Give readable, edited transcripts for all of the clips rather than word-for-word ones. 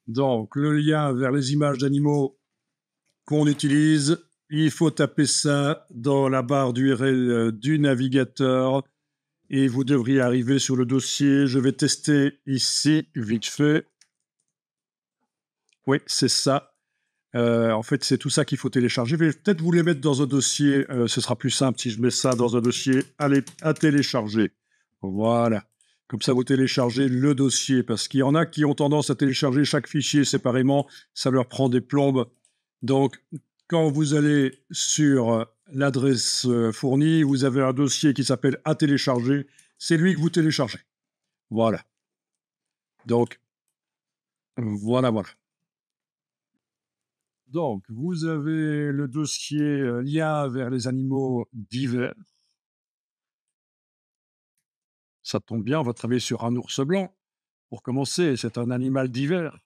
Donc, le lien vers les images d'animaux qu'on utilise, il faut taper ça dans la barre d'URL du navigateur et vous devriez arriver sur le dossier. Je vais tester ici, vite fait. Oui, c'est ça. En fait, c'est tout ça qu'il faut télécharger. Je vais peut-être vous les mettre dans un dossier. Ce sera plus simple si je mets ça dans un dossier à télécharger. Voilà. Comme ça, vous téléchargez le dossier. Parce qu'il y en a qui ont tendance à télécharger chaque fichier séparément. Ça leur prend des plombes. Donc, quand vous allez sur l'adresse fournie, vous avez un dossier qui s'appelle à télécharger. C'est lui que vous téléchargez. Voilà. Donc, voilà. Donc, vous avez le dossier lien vers les animaux divers. Ça tombe bien, on va travailler sur un ours blanc. Pour commencer, c'est un animal divers.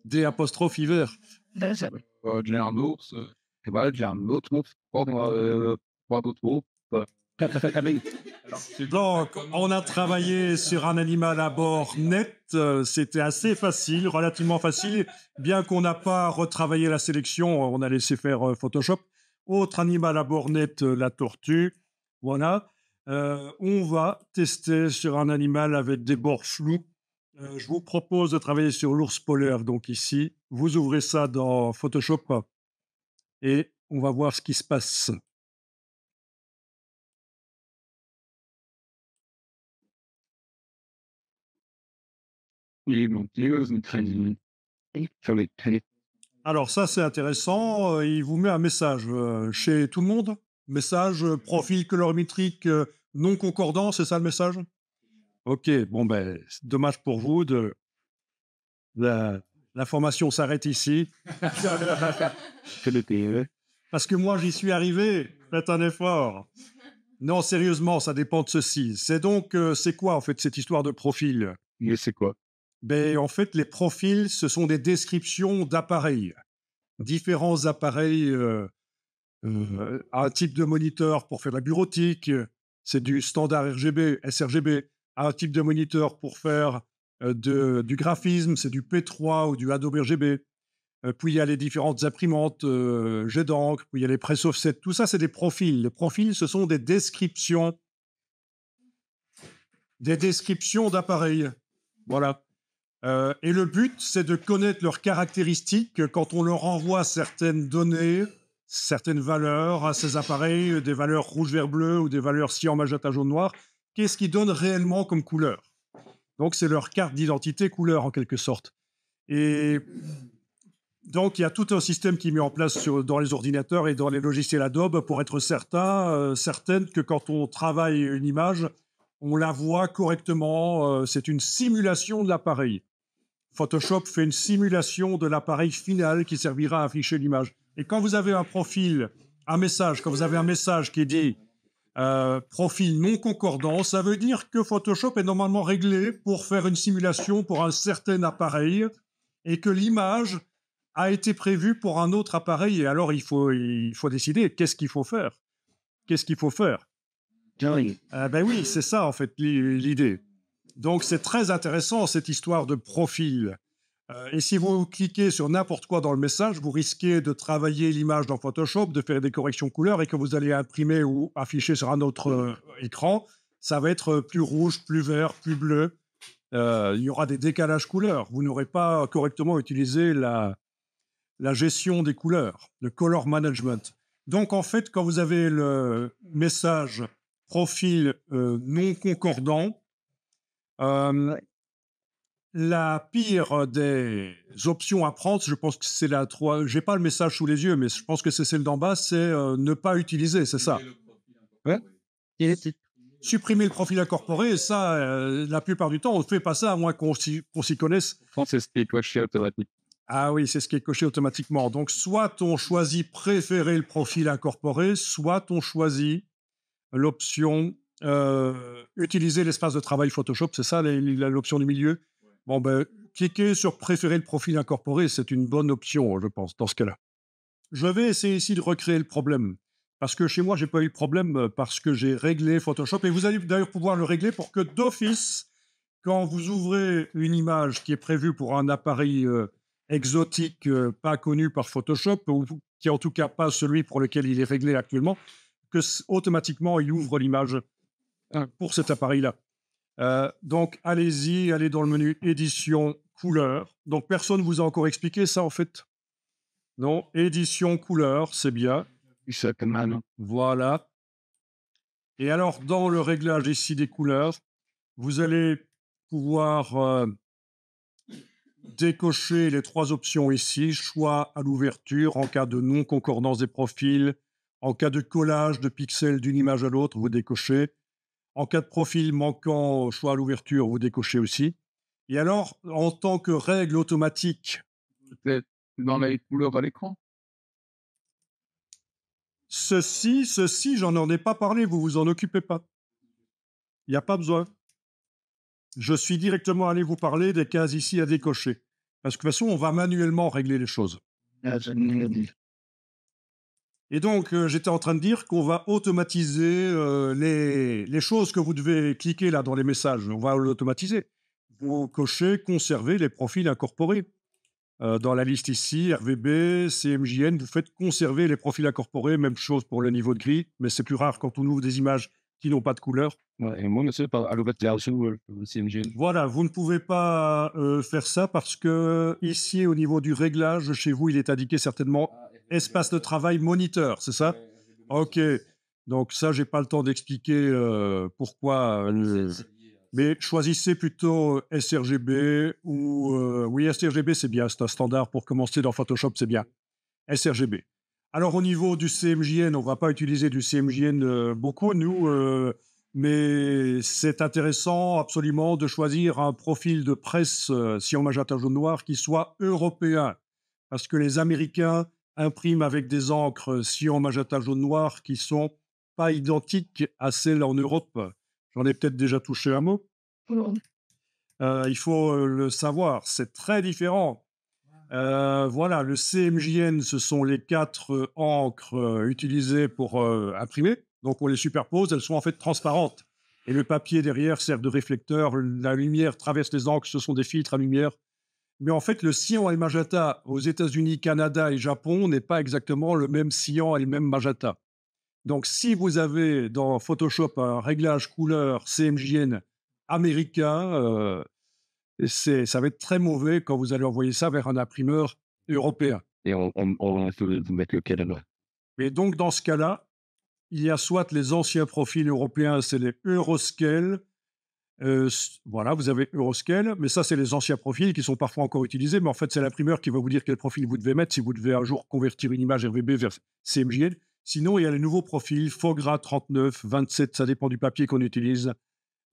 D''hiver. J'ai un ours, et voilà, j'ai un autre ours, pas d'autres ours. Donc, on a travaillé sur un animal à bord net. C'était assez facile, relativement facile. Bien qu'on n'a pas retravaillé la sélection, on a laissé faire Photoshop. Autre animal à bord net, la tortue. Voilà. On va tester sur un animal avec des bords flous. Je vous propose de travailler sur l'ours polaire. Donc ici, vous ouvrez ça dans Photoshop et on va voir ce qui se passe. Et donc, sur les Alors ça, c'est intéressant. Il vous met un message chez tout le monde. Message, profil colorimétrique non concordant, c'est ça le message? Ok, bon ben, c'est dommage pour vous. La formation s'arrête ici. Parce que moi, j'y suis arrivé. Faites un effort. Non, sérieusement, ça dépend de ceci. C'est donc, c'est quoi en fait cette histoire de profil? Mais c'est quoi? Ben, en fait, les profils, ce sont des descriptions d'appareils. Différents appareils, un type de moniteur pour faire de la bureautique, c'est du standard RGB, sRGB. Un type de moniteur pour faire du graphisme, c'est du P3 ou du Adobe RGB. Puis il y a les différentes imprimantes, jet d'encre, puis il y a les press offset. Tout ça, c'est des profils. Les profils, ce sont des descriptions d'appareils. Voilà. Et le but, c'est de connaître leurs caractéristiques quand on leur envoie certaines données, certaines valeurs à ces appareils, des valeurs rouge, vert, bleu ou des valeurs cyan, magenta, jaune, noir. Qu'est-ce qu'ils donnent réellement comme couleur? Donc, c'est leur carte d'identité couleur en quelque sorte. Et donc, il y a tout un système qui est mis en place dans les ordinateurs et dans les logiciels Adobe pour être certaine que quand on travaille une image, on la voit correctement. C'est une simulation de l'appareil. Photoshop fait une simulation de l'appareil final qui servira à afficher l'image. Et quand vous avez un profil, quand vous avez un message qui dit profil non concordant, ça veut dire que Photoshop est normalement réglé pour faire une simulation pour un certain appareil et que l'image a été prévue pour un autre appareil. Et alors, il faut décider qu'est-ce qu'il faut faire. Qu'est-ce qu'il faut faire? Ben oui, c'est ça en fait l'idée. Donc c'est très intéressant cette histoire de profil. Et si vous cliquez sur n'importe quoi dans le message, vous risquez de travailler l'image dans Photoshop, de faire des corrections couleurs et que vous allez imprimer ou afficher sur un autre écran, ça va être plus rouge, plus vert, plus bleu. Il y aura des décalages couleurs. Vous n'aurez pas correctement utilisé la gestion des couleurs, le color management. Donc en fait, quand vous avez le message profil non concordant, la pire des options à prendre, je pense que c'est la 3. J'ai pas le message sous les yeux, mais je pense que c'est celle d'en bas, c'est ne pas utiliser, c'est ça. Ouais. Supprimer le profil incorporé, et ça, la plupart du temps, on ne fait pas ça à moins qu'on s'y connaisse. Je pense que c'est ce qui est coché automatique. Ah oui, c'est ce qui est coché automatiquement. Donc, soit on choisit préférer le profil incorporé, soit on choisit l'option utiliser l'espace de travail Photoshop, c'est ça l'option du milieu? Bon, ben, cliquez sur préférer le profil incorporé, c'est une bonne option, je pense, dans ce cas-là. Je vais essayer ici de recréer le problème. Parce que chez moi, j'ai pas eu de problème parce que j'ai réglé Photoshop. Et vous allez d'ailleurs pouvoir le régler pour que d'office, quand vous ouvrez une image qui est prévue pour un appareil exotique, pas connu par Photoshop, ou qui est en tout cas pas celui pour lequel il est réglé actuellement, que automatiquement il ouvre l'image pour cet appareil-là. Donc allez-y, allez dans le menu édition couleur. Donc personne vous a encore expliqué ça en fait. Non, édition couleur, c'est bien. Exactement. Voilà. Et alors dans le réglage ici des couleurs, vous allez pouvoir décocher les 3 options ici, choix à l'ouverture en cas de non-concordance des profils, en cas de collage de pixels d'une image à l'autre, vous décochez. En cas de profil manquant, choix à l'ouverture, vous décochez aussi. Et alors, en tant que règle automatique, Peut-être dans les couleurs à l'écran? j'en ai pas parlé, vous vous en occupez pas. Il n'y a pas besoin. Je suis directement allé vous parler des cases ici à décocher. Parce que de toute façon, on va manuellement régler les choses. Ah, je ne dis Et donc, j'étais en train de dire qu'on va automatiser les choses que vous devez cliquer là dans les messages. On va l'automatiser. Vous cochez, conserver les profils incorporés. Dans la liste ici, RVB, CMJN, vous faites conserver les profils incorporés. Même chose pour le niveau de gris, mais c'est plus rare quand on ouvre des images qui n'ont pas de couleur. ouais, et moi, monsieur, par à l'ouverture le CMG. Voilà, vous ne pouvez pas faire ça parce que ici, au niveau du réglage, chez vous, il est indiqué certainement espace de travail moniteur, c'est ça? Ok, donc ça, j'ai pas le temps d'expliquer pourquoi. Mais choisissez plutôt sRGB ou oui, sRGB, c'est bien, c'est un standard pour commencer dans Photoshop, c'est bien. sRGB. Alors au niveau du CMJN, on va pas utiliser du CMJN beaucoup, nous, mais c'est intéressant absolument de choisir un profil de presse cyan magenta jaune noir qui soit européen, parce que les Américains impriment avec des encres cyan magenta jaune noir qui sont pas identiques à celles en Europe. J'en ai peut-être déjà touché un mot. Il faut le savoir, c'est très différent. Voilà, le CMJN, ce sont les 4 encres utilisées pour imprimer. Donc on les superpose, elles sont en fait transparentes. Et le papier derrière sert de réflecteur. La lumière traverse les encres, ce sont des filtres à lumière. Mais en fait, le cyan et le magenta aux États-Unis, Canada et Japon n'est pas exactement le même cyan et le même magenta. Donc si vous avez dans Photoshop un réglage couleur CMJN américain, ça va être très mauvais quand vous allez envoyer ça vers un imprimeur européen. Et on peut mettre lequel alors? Et donc, dans ce cas-là, il y a soit les anciens profils européens, c'est les Euroscale. Voilà, vous avez Euroscale, mais ça, c'est les anciens profils qui sont parfois encore utilisés. Mais en fait, c'est l'imprimeur qui va vous dire quel profil vous devez mettre si vous devez un jour convertir une image RVB vers CMJN. Sinon, il y a les nouveaux profils, FOGRA 39, 27, ça dépend du papier qu'on utilise.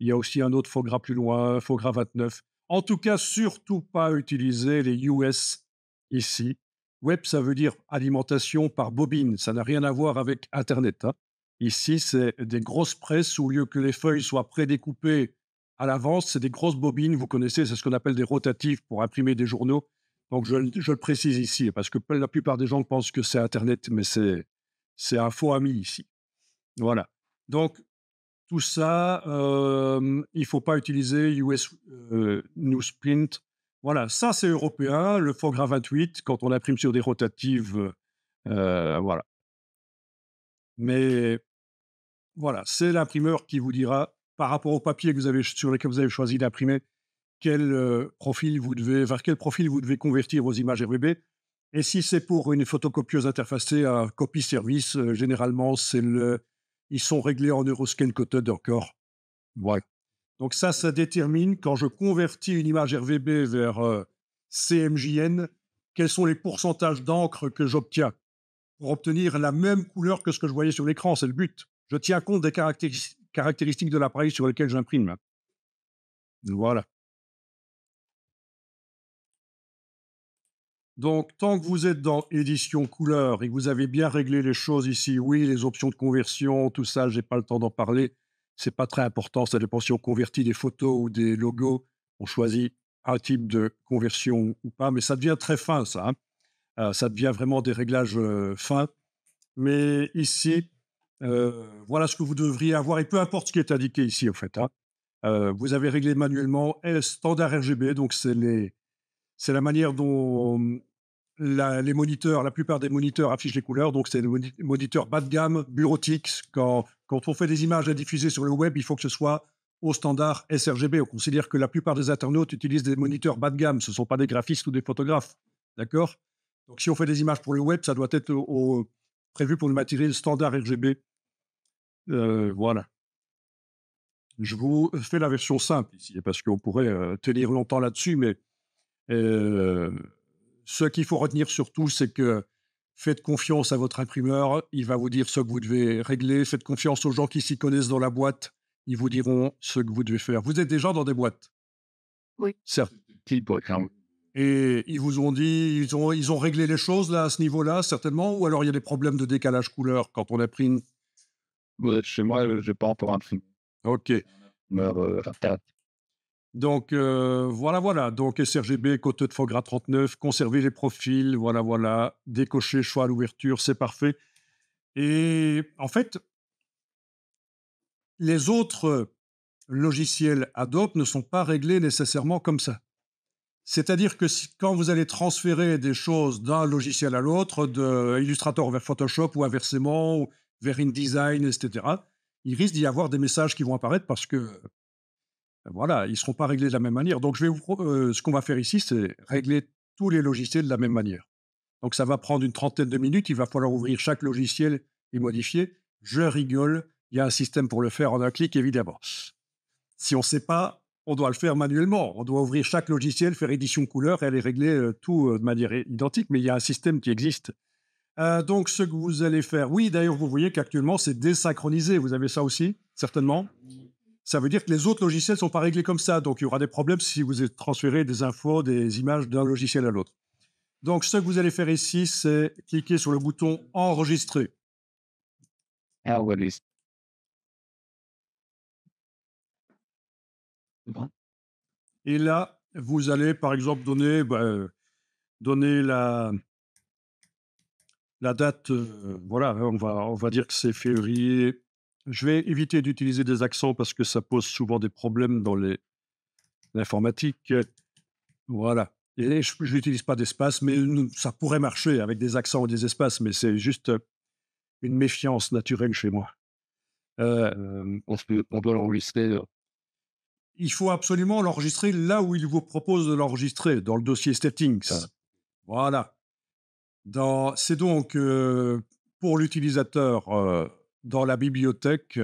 Il y a aussi un autre FOGRA plus loin, FOGRA 29. En tout cas, surtout pas utiliser les US ici. Web, ça veut dire alimentation par bobine. Ça n'a rien à voir avec Internet, hein. Ici, c'est des grosses presses où, au lieu que les feuilles soient prédécoupées à l'avance, c'est des grosses bobines. Vous connaissez, c'est ce qu'on appelle des rotatives pour imprimer des journaux. Donc, je le précise ici parce que la plupart des gens pensent que c'est Internet, mais c'est un faux ami ici. Voilà. Donc, tout ça, il ne faut pas utiliser US Newsprint. Voilà, ça c'est européen, le Fogra 28, quand on imprime sur des rotatives, voilà. Mais voilà, c'est l'imprimeur qui vous dira, par rapport au papier que vous avez, sur lequel vous avez choisi d'imprimer, vers quel profil vous devez convertir vos images RVB. Et si c'est pour une photocopieuse interfacée à copy service, généralement, ils sont réglés en Euroscan Coded encore. Voilà. Donc ça détermine quand je convertis une image RVB vers CMJN, quels sont les pourcentages d'encre que j'obtiens pour obtenir la même couleur que ce que je voyais sur l'écran. C'est le but. Je tiens compte des caractéristiques de l'appareil sur lequel j'imprime. Voilà. Donc, tant que vous êtes dans édition couleur et que vous avez bien réglé les choses ici, oui, les options de conversion, tout ça, j'ai pas le temps d'en parler. C'est pas très important. Ça dépend si on convertit des photos ou des logos. On choisit un type de conversion ou pas, mais ça devient très fin, ça, hein. Ça devient vraiment des réglages fins. Mais ici, voilà ce que vous devriez avoir, et peu importe ce qui est indiqué ici, en fait, hein. Vous avez réglé manuellement et standard RGB, donc c'est la manière dont les moniteurs, la plupart des moniteurs affichent les couleurs, donc c'est le moniteur bas de gamme, bureautique. Quand on fait des images à diffuser sur le web, il faut que ce soit au standard sRGB. On considère que la plupart des internautes utilisent des moniteurs bas de gamme, ce ne sont pas des graphistes ou des photographes. D'accord. Donc si on fait des images pour le web, ça doit être prévu pour le matériel standard RGB. Voilà. Je vous fais la version simple ici, parce qu'on pourrait tenir longtemps là-dessus, mais euh, ce qu'il faut retenir surtout, c'est que faites confiance à votre imprimeur, il va vous dire ce que vous devez régler. Faites confiance aux gens qui s'y connaissent dans la boîte, ils vous diront ce que vous devez faire. Vous êtes déjà dans des boîtes, Oui. certes. Qui pourrait faire Et ils vous ont dit, ils ont réglé les choses là à ce niveau-là, certainement, ou alors il y a des problèmes de décalage couleur quand on imprime. chez moi, j'ai pas encore imprimé. Ok. Internet. Donc voilà. Donc sRGB, côte de foie gras 39, conserver les profils, voilà. Décocher choix à l'ouverture, c'est parfait. Et en fait, les autres logiciels Adobe ne sont pas réglés nécessairement comme ça. C'est-à-dire que quand vous allez transférer des choses d'un logiciel à l'autre, de Illustrator vers Photoshop ou inversement, ou vers InDesign, etc., il risque d'y avoir des messages qui vont apparaître parce que, voilà, ils ne seront pas réglés de la même manière. Donc, ce qu'on va faire ici, c'est régler tous les logiciels de la même manière. Donc, ça va prendre une trentaine de minutes. Il va falloir ouvrir chaque logiciel et modifier. Je rigole. Il y a un système pour le faire en un clic, évidemment. Si on ne sait pas, on doit le faire manuellement. On doit ouvrir chaque logiciel, faire édition couleur et aller régler tout de manière identique, mais il y a un système qui existe. Donc, ce que vous allez faire, oui, d'ailleurs, vous voyez qu'actuellement, c'est désynchronisé. Vous avez ça aussi, certainement. Ça veut dire que les autres logiciels ne sont pas réglés comme ça. Donc, il y aura des problèmes si vous transférez des infos, des images d'un logiciel à l'autre. Donc, ce que vous allez faire ici, c'est cliquer sur le bouton Enregistrer. Ah ouais, bon. Et là, vous allez, par exemple, donner la date. Voilà, on va dire que c'est février. Je vais éviter d'utiliser des accents parce que ça pose souvent des problèmes dans l'informatique. Voilà. Et je n'utilise pas d'espace, mais ça pourrait marcher avec des accents ou des espaces, mais c'est juste une méfiance naturelle chez moi. On doit l'enregistrer. Il faut absolument l'enregistrer là où il vous propose de l'enregistrer, dans le dossier Settings. Voilà. C'est donc pour l'utilisateur dans la bibliothèque,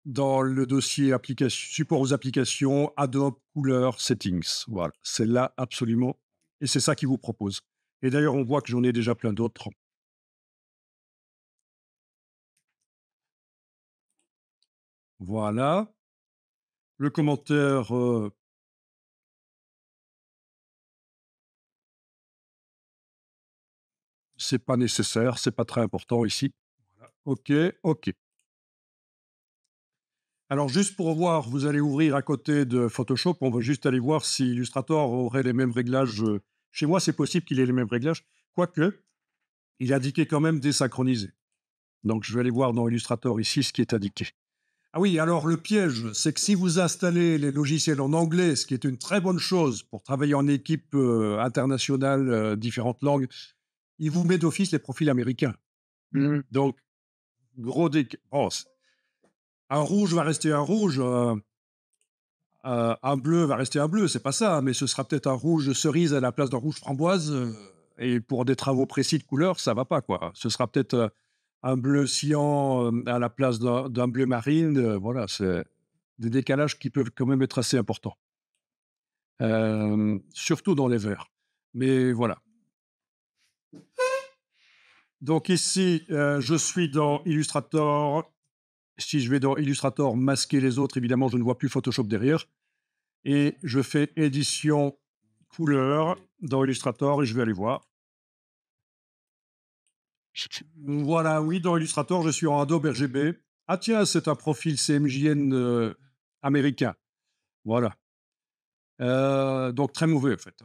dans le dossier support aux applications, Adobe Couleur Settings. Voilà, c'est là absolument. Et c'est ça qu'il vous propose. Et d'ailleurs, on voit que j'en ai déjà plein d'autres. Voilà. Le commentaire, c'est pas nécessaire, c'est pas très important ici. Voilà. OK. Alors, juste pour voir, vous allez ouvrir à côté de Photoshop. On va juste aller voir si Illustrator aurait les mêmes réglages. Chez moi, c'est possible qu'il ait les mêmes réglages, quoique, il est indiqué quand même désynchronisé. Donc, je vais aller voir dans Illustrator ici ce qui est indiqué. Ah oui, alors le piège, c'est que si vous installez les logiciels en anglais, ce qui est une très bonne chose pour travailler en équipe internationale, différentes langues, il vous met d'office les profils américains. Donc, gros un rouge va rester un rouge, un bleu va rester un bleu, c'est pas ça, mais ce sera peut-être un rouge cerise à la place d'un rouge framboise. Et pour des travaux précis de couleur, ça va pas, quoi. Ce sera peut-être un bleu cyan à la place d'un bleu marine. Voilà, c'est des décalages qui peuvent quand même être assez importants. Surtout dans les verts. Mais voilà. Donc ici, je suis dans Illustrator. Si je vais dans Illustrator, masquer les autres, évidemment, je ne vois plus Photoshop derrière. Et je fais édition couleur dans Illustrator et je vais aller voir. Voilà, oui, dans Illustrator, je suis en Adobe RGB. Ah tiens, c'est un profil CMJN américain. Voilà. Donc très mauvais, en fait.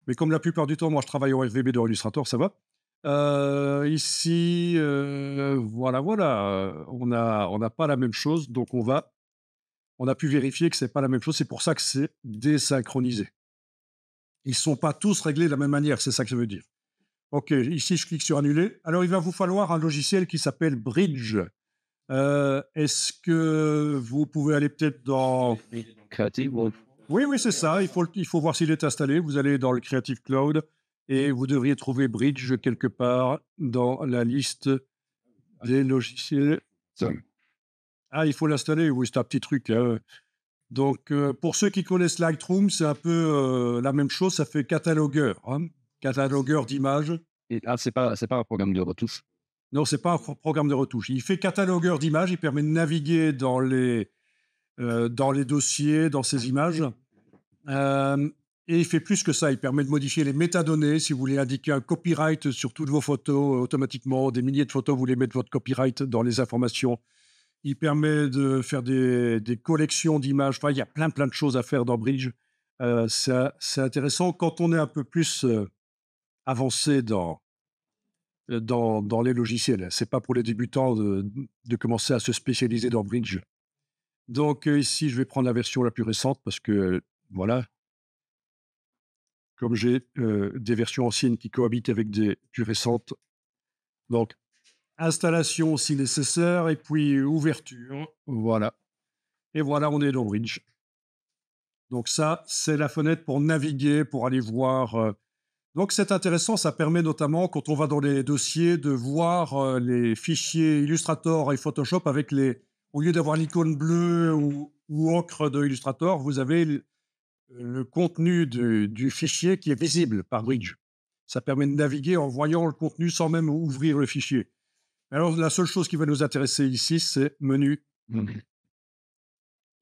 Mais comme la plupart du temps, moi, je travaille en RGB dans Illustrator, ça va. Ici, voilà, voilà, on n'a pas la même chose, donc on a pu vérifier que c'est pas la même chose. C'est pour ça que c'est désynchronisé. Ils sont pas tous réglés de la même manière, c'est ça que je veux dire. OK, ici, je clique sur annuler. Alors, il va vous falloir un logiciel qui s'appelle Bridge. Est-ce que vous pouvez aller peut-être dans Créative, bon, oui, oui, c'est ça, il faut voir s'il est installé. Vous allez dans le Creative Cloud et vous devriez trouver Bridge quelque part dans la liste des logiciels. ça. Ah, il faut l'installer, oui, c'est un petit truc, hein. Donc, pour ceux qui connaissent Lightroom, c'est un peu, la même chose, ça fait catalogueur, hein, catalogueur d'images. Et ah, c'est pas un programme de retouche. Non, c'est pas un programme de retouche. Il fait catalogueur d'images, il permet de naviguer dans les dossiers, dans ces images. Et il fait plus que ça, il permet de modifier les métadonnées. Si vous voulez indiquer un copyright sur toutes vos photos, automatiquement, des milliers de photos, vous voulez mettre votre copyright dans les informations. Il permet de faire des collections d'images. Enfin, il y a plein, plein de choses à faire dans Bridge. C'est intéressant. Quand on est un peu plus avancé dans les logiciels, c'est pas pour les débutants de commencer à se spécialiser dans Bridge. Donc, ici, je vais prendre la version la plus récente parce que, voilà, comme j'ai, des versions anciennes qui cohabitent avec des plus récentes. Donc installation si nécessaire et puis ouverture, voilà et voilà, on est dans Bridge. Donc ça, c'est la fenêtre pour naviguer, pour aller voir, donc c'est intéressant, ça permet notamment quand on va dans les dossiers de voir, les fichiers Illustrator et Photoshop avec les au lieu d'avoir l'icône bleue ou ocre de Illustrator, vous avez le contenu du fichier qui est visible par Bridge. Ça permet de naviguer en voyant le contenu sans même ouvrir le fichier. Alors, la seule chose qui va nous intéresser ici, c'est menu, Mmh.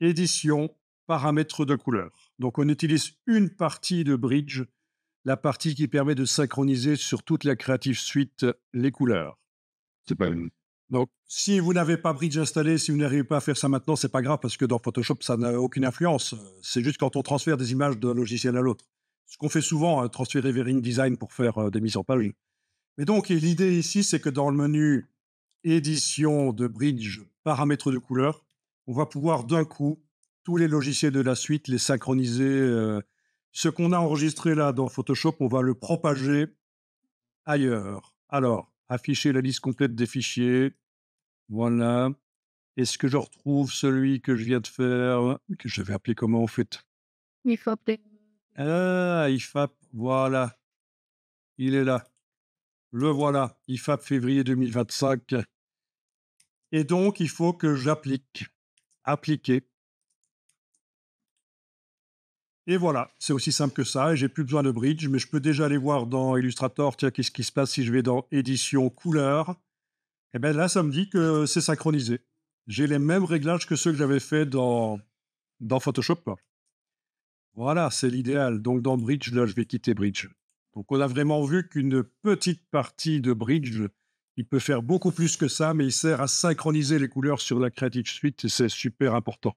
édition, paramètres de couleur. Donc, on utilise une partie de Bridge, la partie qui permet de synchroniser sur toute la Creative Suite les couleurs. C'est pas une Donc, si vous n'avez pas Bridge installé, si vous n'arrivez pas à faire ça maintenant, c'est pas grave parce que dans Photoshop, ça n'a aucune influence. C'est juste quand on transfère des images d'un logiciel à l'autre. Ce qu'on fait souvent, hein, transférer vers InDesign pour faire des mises en page. Mais donc, et l'idée ici, c'est que dans le menu édition de Bridge, paramètres de couleur, on va pouvoir d'un coup, tous les logiciels de la suite, les synchroniser. Ce qu'on a enregistré là dans Photoshop, on va le propager ailleurs. Alors, afficher la liste complète des fichiers. Voilà. Est-ce que je retrouve celui que je viens de faire, que je vais appeler comment en fait? Il faut appeler Ah, IFAP, voilà, il est là. Le voilà, IFAP février 2025. Et donc, il faut que j'applique. Appliquer. Et voilà, c'est aussi simple que ça. Et j'ai plus besoin de Bridge, mais je peux déjà aller voir dans Illustrator, tiens, qu'est-ce qui se passe si je vais dans Édition, couleur. Et bien là, ça me dit que c'est synchronisé. J'ai les mêmes réglages que ceux que j'avais fait dans Photoshop. Voilà, c'est l'idéal. Donc dans Bridge, là, je vais quitter Bridge. Donc on a vraiment vu qu'une petite partie de Bridge, il peut faire beaucoup plus que ça, mais il sert à synchroniser les couleurs sur la Creative Suite et c'est super important.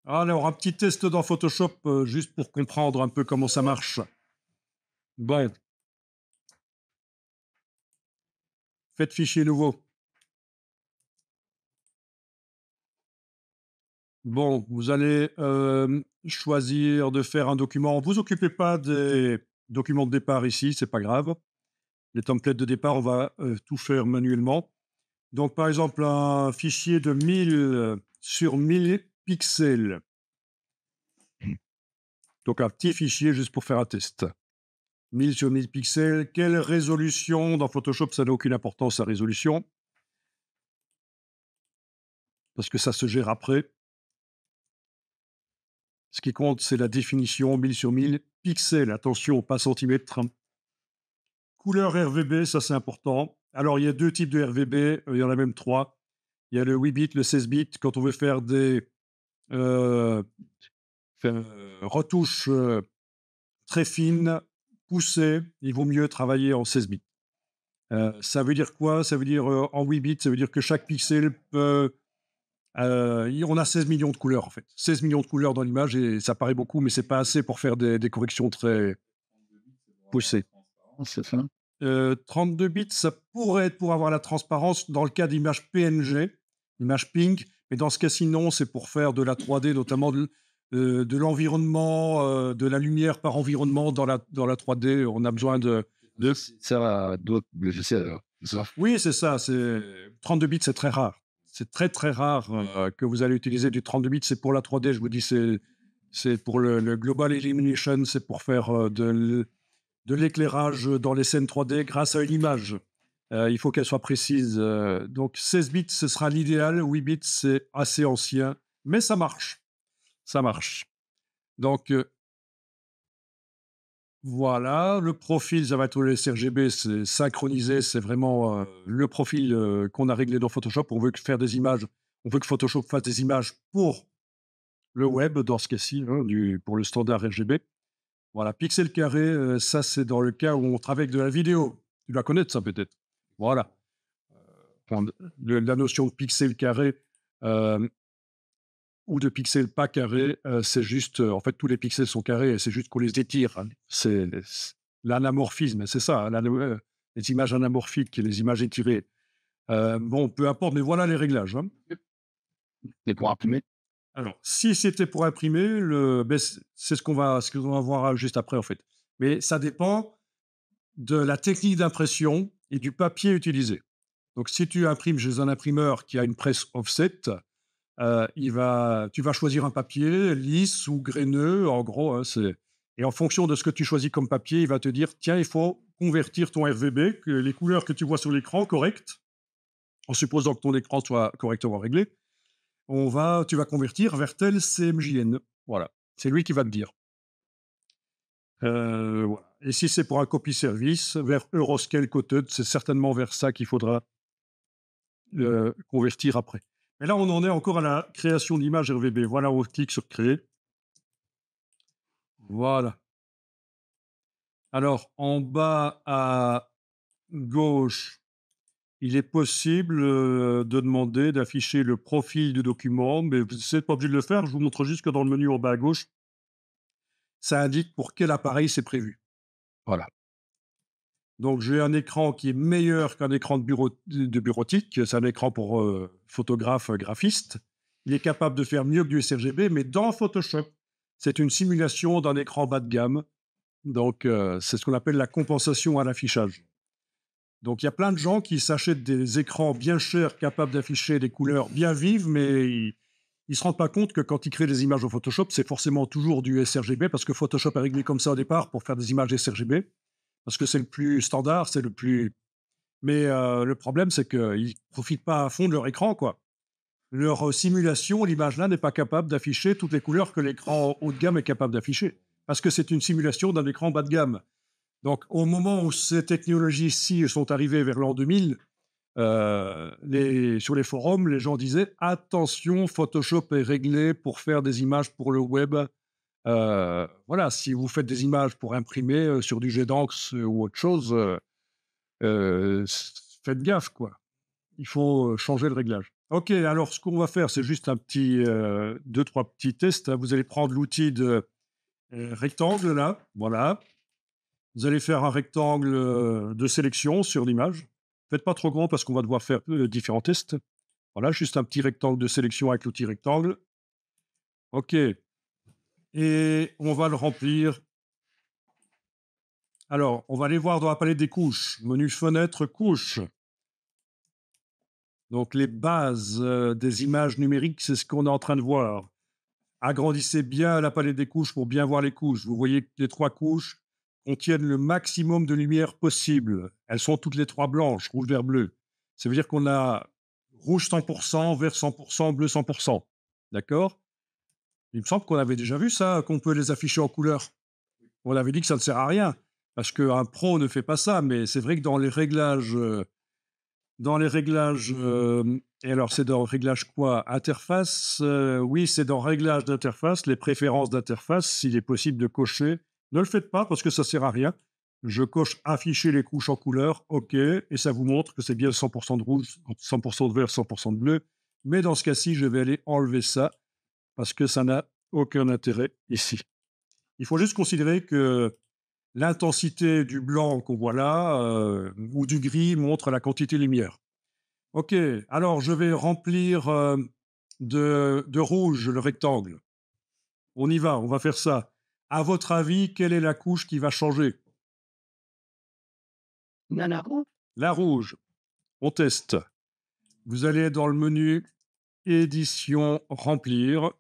Alors, un petit test dans Photoshop, juste pour comprendre un peu comment ça marche. Ouais, faites fichier nouveau. Bon, vous allez choisir de faire un document. Vous occupez pas des documents de départ ici, c'est pas grave. Les templates de départ, on va tout faire manuellement. Donc, par exemple, un fichier de 1000 sur 1000 pixels. Donc, un petit fichier juste pour faire un test. 1000 sur 1000 pixels. Quelle résolution? Dans Photoshop, ça n'a aucune importance, la résolution, parce que ça se gère après. Ce qui compte, c'est la définition 1000 sur 1000 pixels. Attention, pas centimètres. Couleur RVB, ça c'est important. Alors, il y a deux types de RVB, il y en a même trois. Il y a le 8 bits, le 16 bits. Quand on veut faire des euh, retouches très fines, poussées, il vaut mieux travailler en 16 bits. Ça veut dire quoi? Ça veut dire en 8 bits, ça veut dire que chaque pixel peut. On a 16 millions de couleurs en fait. 16 millions de couleurs dans l'image et ça paraît beaucoup, mais c'est pas assez pour faire des corrections très, poussée. C'est ça? 32 bits, ça pourrait être pour avoir la transparence dans le cas d'images PNG, images pink, mais dans ce cas-ci, non, c'est pour faire de la 3D, notamment de l'environnement, de la lumière par environnement dans la 3D. On a besoin de... Ça sert à d'autres logiciels, alors, c'est ça? Oui, c'est ça. 32 bits, c'est très rare. C'est très, très rare que vous allez utiliser du 32 bits. C'est pour la 3D, je vous dis, c'est pour le Global Illumination, c'est pour faire de l'éclairage dans les scènes 3D grâce à une image. Il faut qu'elle soit précise. Donc 16 bits, ce sera l'idéal. 8 bits, c'est assez ancien, mais ça marche. Ça marche. Donc voilà, le profil, ça va être le sRGB, c'est synchronisé, c'est vraiment le profil qu'on a réglé dans Photoshop. On veut faire des images, on veut que Photoshop fasse des images pour le web, dans ce cas-ci, hein, pour le standard RGB. Voilà, pixel carré, ça c'est dans le cas où on travaille avec de la vidéo. Tu dois connaître ça peut-être. Voilà. Enfin, la notion de pixel carré ou de pixels pas carrés, c'est juste, en fait, tous les pixels sont carrés et c'est juste qu'on les étire, hein. C'est l'anamorphisme, c'est ça, hein, les images anamorphiques et les images étirées. Bon, peu importe, mais voilà les réglages, hein. Et pour imprimer? Alors, si c'était pour imprimer, c'est ce qu'on va voir juste après, en fait. Mais ça dépend de la technique d'impression et du papier utilisé. Donc, si tu imprimes chez un imprimeur qui a une presse offset, tu vas choisir un papier lisse ou graineux, en gros, hein, et en fonction de ce que tu choisis comme papier, il va te dire: «Tiens, il faut convertir ton RGB, que les couleurs que tu vois sur l'écran correctes, en supposant que ton écran soit correctement réglé, tu vas convertir vers tel CMJN». Voilà, c'est lui qui va te dire. Voilà, et si c'est pour un copy service, vers Euroscale Coated, c'est certainement vers ça qu'il faudra convertir après. Mais là, on en est encore à la création d'images RGB. Voilà, on clique sur créer. Voilà. Alors, en bas à gauche, il est possible de demander d'afficher le profil du document, mais vous n'êtes pas obligé de le faire. Je vous montre juste que dans le menu en bas à gauche, ça indique pour quel appareil c'est prévu. Voilà. Donc, j'ai un écran qui est meilleur qu'un écran de bureautique. C'est un écran pour photographe, graphiste. Il est capable de faire mieux que du sRGB, mais dans Photoshop, c'est une simulation d'un écran bas de gamme. Donc, c'est ce qu'on appelle la compensation à l'affichage. Donc, il y a plein de gens qui s'achètent des écrans bien chers, capables d'afficher des couleurs bien vives, mais ils ne se rendent pas compte que quand ils créent des images au Photoshop, c'est forcément toujours du sRGB, parce que Photoshop a réglé comme ça au départ pour faire des images sRGB, parce que c'est le plus standard, c'est le plus... Mais le problème, c'est qu'ils ne profitent pas à fond de leur écran, quoi. Leur simulation, l'image là, n'est pas capable d'afficher toutes les couleurs que l'écran haut de gamme est capable d'afficher, parce que c'est une simulation d'un écran bas de gamme. Donc, au moment où ces technologies-ci sont arrivées vers l'an 2000, sur les forums, les gens disaient: «Attention, Photoshop est réglé pour faire des images pour le web». Voilà, si vous faites des images pour imprimer sur du jet d'encre ou autre chose, faites gaffe, quoi. Il faut changer le réglage. OK, alors ce qu'on va faire, c'est juste un petit 2-3 petits tests, hein. Vous allez prendre l'outil de rectangle, là, voilà. Vous allez faire un rectangle de sélection sur l'image. Faites pas trop grand parce qu'on va devoir faire différents tests. Voilà, juste un petit rectangle de sélection avec l'outil rectangle. OK. Et on va le remplir. Alors, on va aller voir dans la palette des couches. Menu fenêtre, couches. Donc, les bases des images numériques, c'est ce qu'on est en train de voir. Agrandissez bien la palette des couches pour bien voir les couches. Vous voyez que les 3 couches contiennent le maximum de lumière possible. Elles sont toutes les 3 blanches, rouge, vert, bleu. Ça veut dire qu'on a rouge 100%, vert 100%, bleu 100%. D'accord? Il me semble qu'on avait déjà vu ça, qu'on peut les afficher en couleur. On avait dit que ça ne sert à rien, parce qu'un pro ne fait pas ça, mais c'est vrai que dans les réglages, et alors c'est dans réglage quoi? Interface, oui, c'est dans réglage d'interface, les préférences d'interface, s'il est possible de cocher. Ne le faites pas parce que ça sert à rien. Je coche afficher les couches en couleur, OK, et ça vous montre que c'est bien 100% de rouge, 100% de vert, 100% de bleu. Mais dans ce cas-ci, je vais aller enlever ça parce que ça n'a aucun intérêt ici. Il faut juste considérer que l'intensité du blanc qu'on voit là, ou du gris montre la quantité de lumière. OK, alors je vais remplir, de rouge le rectangle. On y va, on va faire ça. À votre avis, quelle est la couche qui va changer? Nana. La rouge. On teste. Vous allez dans le menu édition, remplir,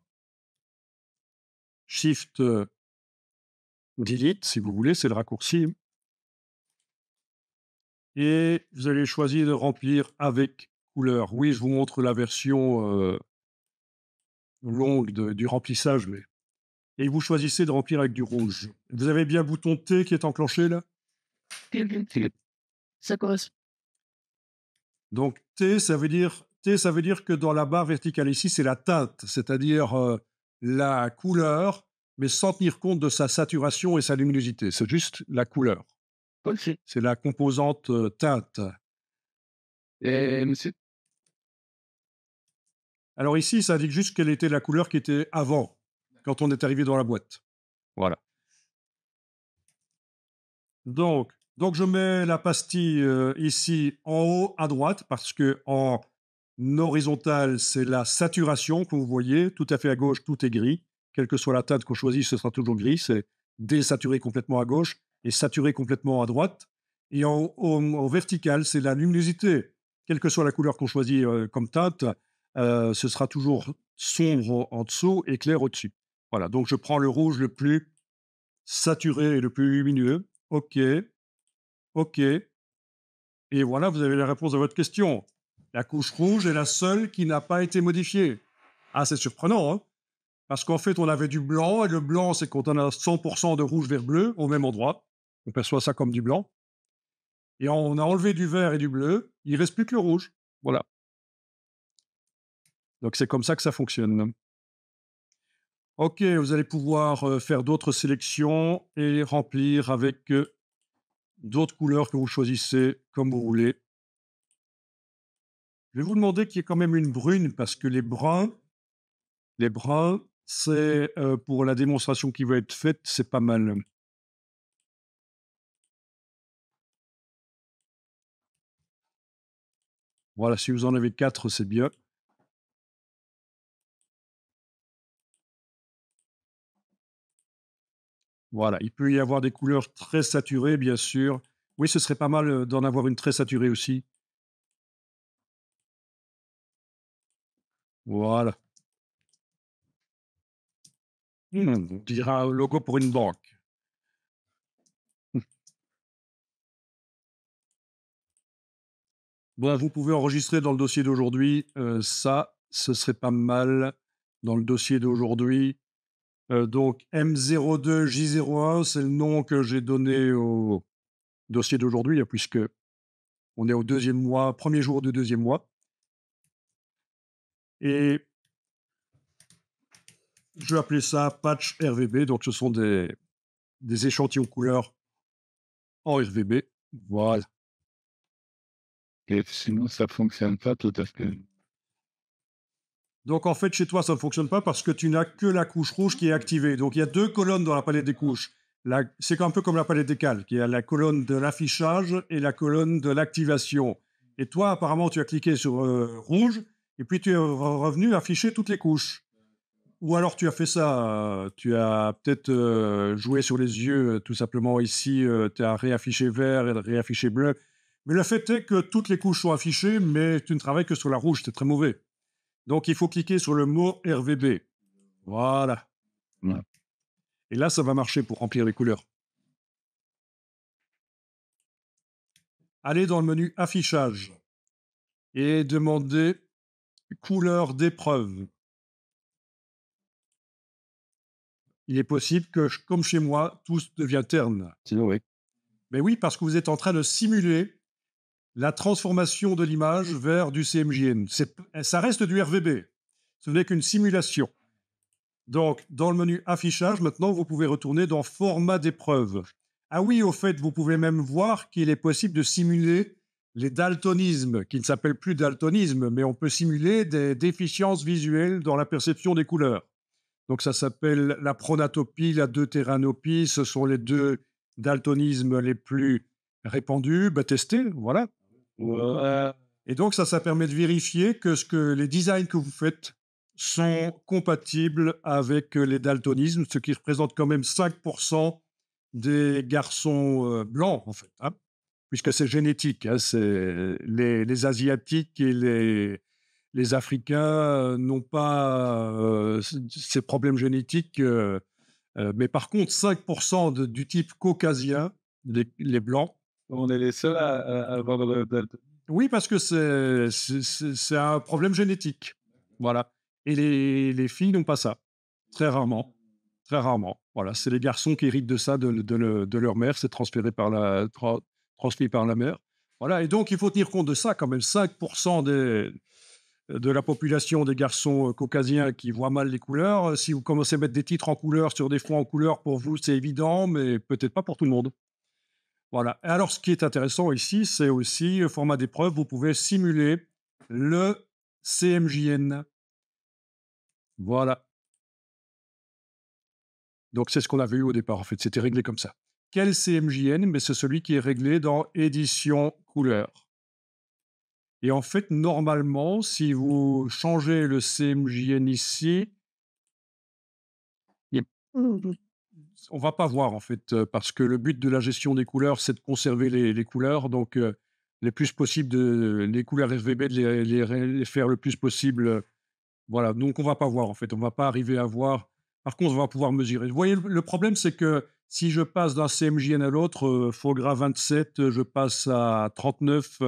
shift, delete si vous voulez, c'est le raccourci et vous allez choisir de remplir avec couleur. Oui, je vous montre la version, longue du remplissage, mais et vous choisissez de remplir avec du rouge. Vous avez bien le bouton T qui est enclenché là? Ça correspond. Donc T, ça veut dire que dans la barre verticale ici, c'est la teinte, c'est-à-dire, la couleur, mais sans tenir compte de sa saturation et sa luminosité. C'est juste la couleur. OK. C'est la composante, teinte. Et monsieur? Alors ici, ça indique juste quelle était la couleur qui était avant, quand on est arrivé dans la boîte. Voilà. Donc je mets la pastille, ici en haut à droite parce que en horizontal, c'est la saturation que vous voyez. Tout à fait à gauche, tout est gris. Quelle que soit la teinte qu'on choisit, ce sera toujours gris. C'est désaturé complètement à gauche et saturé complètement à droite. Et en vertical, c'est la luminosité. Quelle que soit la couleur qu'on choisit, comme teinte, ce sera toujours sombre en dessous et clair au-dessus. Voilà, donc je prends le rouge le plus saturé et le plus lumineux. OK, OK. Et voilà, vous avez la réponse à votre question. La couche rouge est la seule qui n'a pas été modifiée. Ah, c'est surprenant, hein? Parce qu'en fait, on avait du blanc, et le blanc, c'est quand on a 100% de rouge vers bleu au même endroit. On perçoit ça comme du blanc. Et on a enlevé du vert et du bleu, il reste plus que le rouge. Voilà. Donc c'est comme ça que ça fonctionne. OK, vous allez pouvoir faire d'autres sélections et remplir avec d'autres couleurs que vous choisissez comme vous voulez. Je vais vous demander qu'il y ait quand même une brune parce que les bruns, c'est, pour la démonstration qui va être faite, c'est pas mal. Voilà, si vous en avez 4, c'est bien. Voilà, il peut y avoir des couleurs très saturées, bien sûr. Oui, ce serait pas mal, d'en avoir une très saturée aussi. Voilà. On dirait un logo pour une banque. Bon, vous pouvez enregistrer dans le dossier d'aujourd'hui, ça, ce serait pas mal dans le dossier d'aujourd'hui. Donc M02J01, c'est le nom que j'ai donné au dossier d'aujourd'hui, puisque on est au deuxième mois, premier jour du deuxième mois. Et je vais appeler ça patch RVB. Donc, ce sont des échantillons couleurs en RVB. Voilà. Et sinon, ça fonctionne pas tout à fait. Donc, en fait, chez toi, ça ne fonctionne pas parce que tu n'as que la couche rouge qui est activée. Donc, il y a deux colonnes dans la palette des couches. C'est un peu comme la palette des calques. Il y a la colonne de l'affichage et la colonne de l'activation. Et toi, apparemment, tu as cliqué sur rouge et puis tu es revenu afficher toutes les couches. Ou alors tu as fait ça, tu as peut-être, joué sur les yeux, tout simplement ici, tu as réaffiché vert et réaffiché bleu. Mais le fait est que toutes les couches sont affichées, mais tu ne travailles que sur la rouge, c'est très mauvais. Donc il faut cliquer sur le mot RVB. Voilà. Ouais. Et là, ça va marcher pour remplir les couleurs. Allez dans le menu affichage et demandez couleur d'épreuve. Il est possible que, comme chez moi, tout devient terne. Sinon, oui. Mais oui, parce que vous êtes en train de simuler la transformation de l'image vers du CMJN. Ça reste du RVB. Ce n'est qu'une simulation. Donc, dans le menu affichage, maintenant, vous pouvez retourner dans format d'épreuve. Ah oui, au fait, vous pouvez même voir qu'il est possible de simuler les daltonismes, qui ne s'appellent plus daltonisme, mais on peut simuler des déficiences visuelles dans la perception des couleurs. Donc, ça s'appelle la pronatopie, la deutéranopie. Ce sont les deux daltonismes les plus répandus, bah, testez, voilà. Ouais. Et donc ça permet de vérifier que les designs que vous faites sont compatibles avec, les daltonismes, ce qui représente quand même 5 des garçons, blancs, en fait, hein, puisque c'est génétique, hein. C'est les asiatiques et les africains, n'ont pas, ces problèmes génétiques, mais par contre 5 du type caucasien, les blancs. On est les seuls à avoir de Oui, parce que c'est un problème génétique. Voilà. Et les filles n'ont pas ça. Très rarement. Très rarement. Voilà, c'est les garçons qui héritent de ça, de leur mère. C'est transféré par transmis par la mère. Voilà. Et donc, il faut tenir compte de ça quand même. 5 de la population des garçons caucasiens qui voient mal les couleurs. Si vous commencez à mettre des titres en couleur sur des fonds en couleur, pour vous, c'est évident, mais peut-être pas pour tout le monde. Voilà. Et alors, ce qui est intéressant ici, c'est aussi le format d'épreuve. Vous pouvez simuler le CMJN. Voilà. Donc, c'est ce qu'on avait eu au départ, en fait. C'était réglé comme ça. Quel CMJN? Mais c'est celui qui est réglé dans édition couleur. Et en fait, normalement, si vous changez le CMJN ici, il y a- on va pas voir, en fait, parce que le but de la gestion des couleurs, c'est de conserver les couleurs. Donc, les plus possible les couleurs RGB, de les faire le plus possible. Voilà, donc on va pas voir, en fait. On va pas arriver à voir. Par contre, on va pouvoir mesurer. Vous voyez, le problème, c'est que si je passe d'un CMJN à l'autre, faux gras 27, je passe à 39,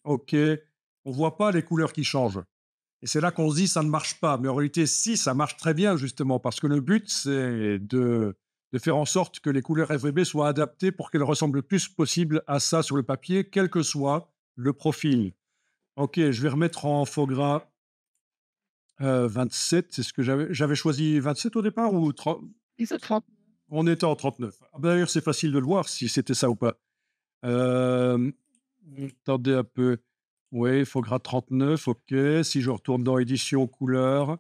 OK, on voit pas les couleurs qui changent. Et c'est là qu'on se dit: «Ça ne marche pas», mais en réalité, si, ça marche très bien justement parce que le but, c'est de faire en sorte que les couleurs RGB soient adaptées pour qu'elles ressemblent le plus possible à ça sur le papier, quel que soit le profil. OK, je vais remettre en faux gras, 27, c'est ce que j'avais choisi 27 au départ ou 30? 17-30. On était en 39. Ah bah, d'ailleurs, c'est facile de le voir si c'était ça ou pas. Hem, attendez un peu. Oui, faux gras 39, OK. Si je retourne dans édition couleur,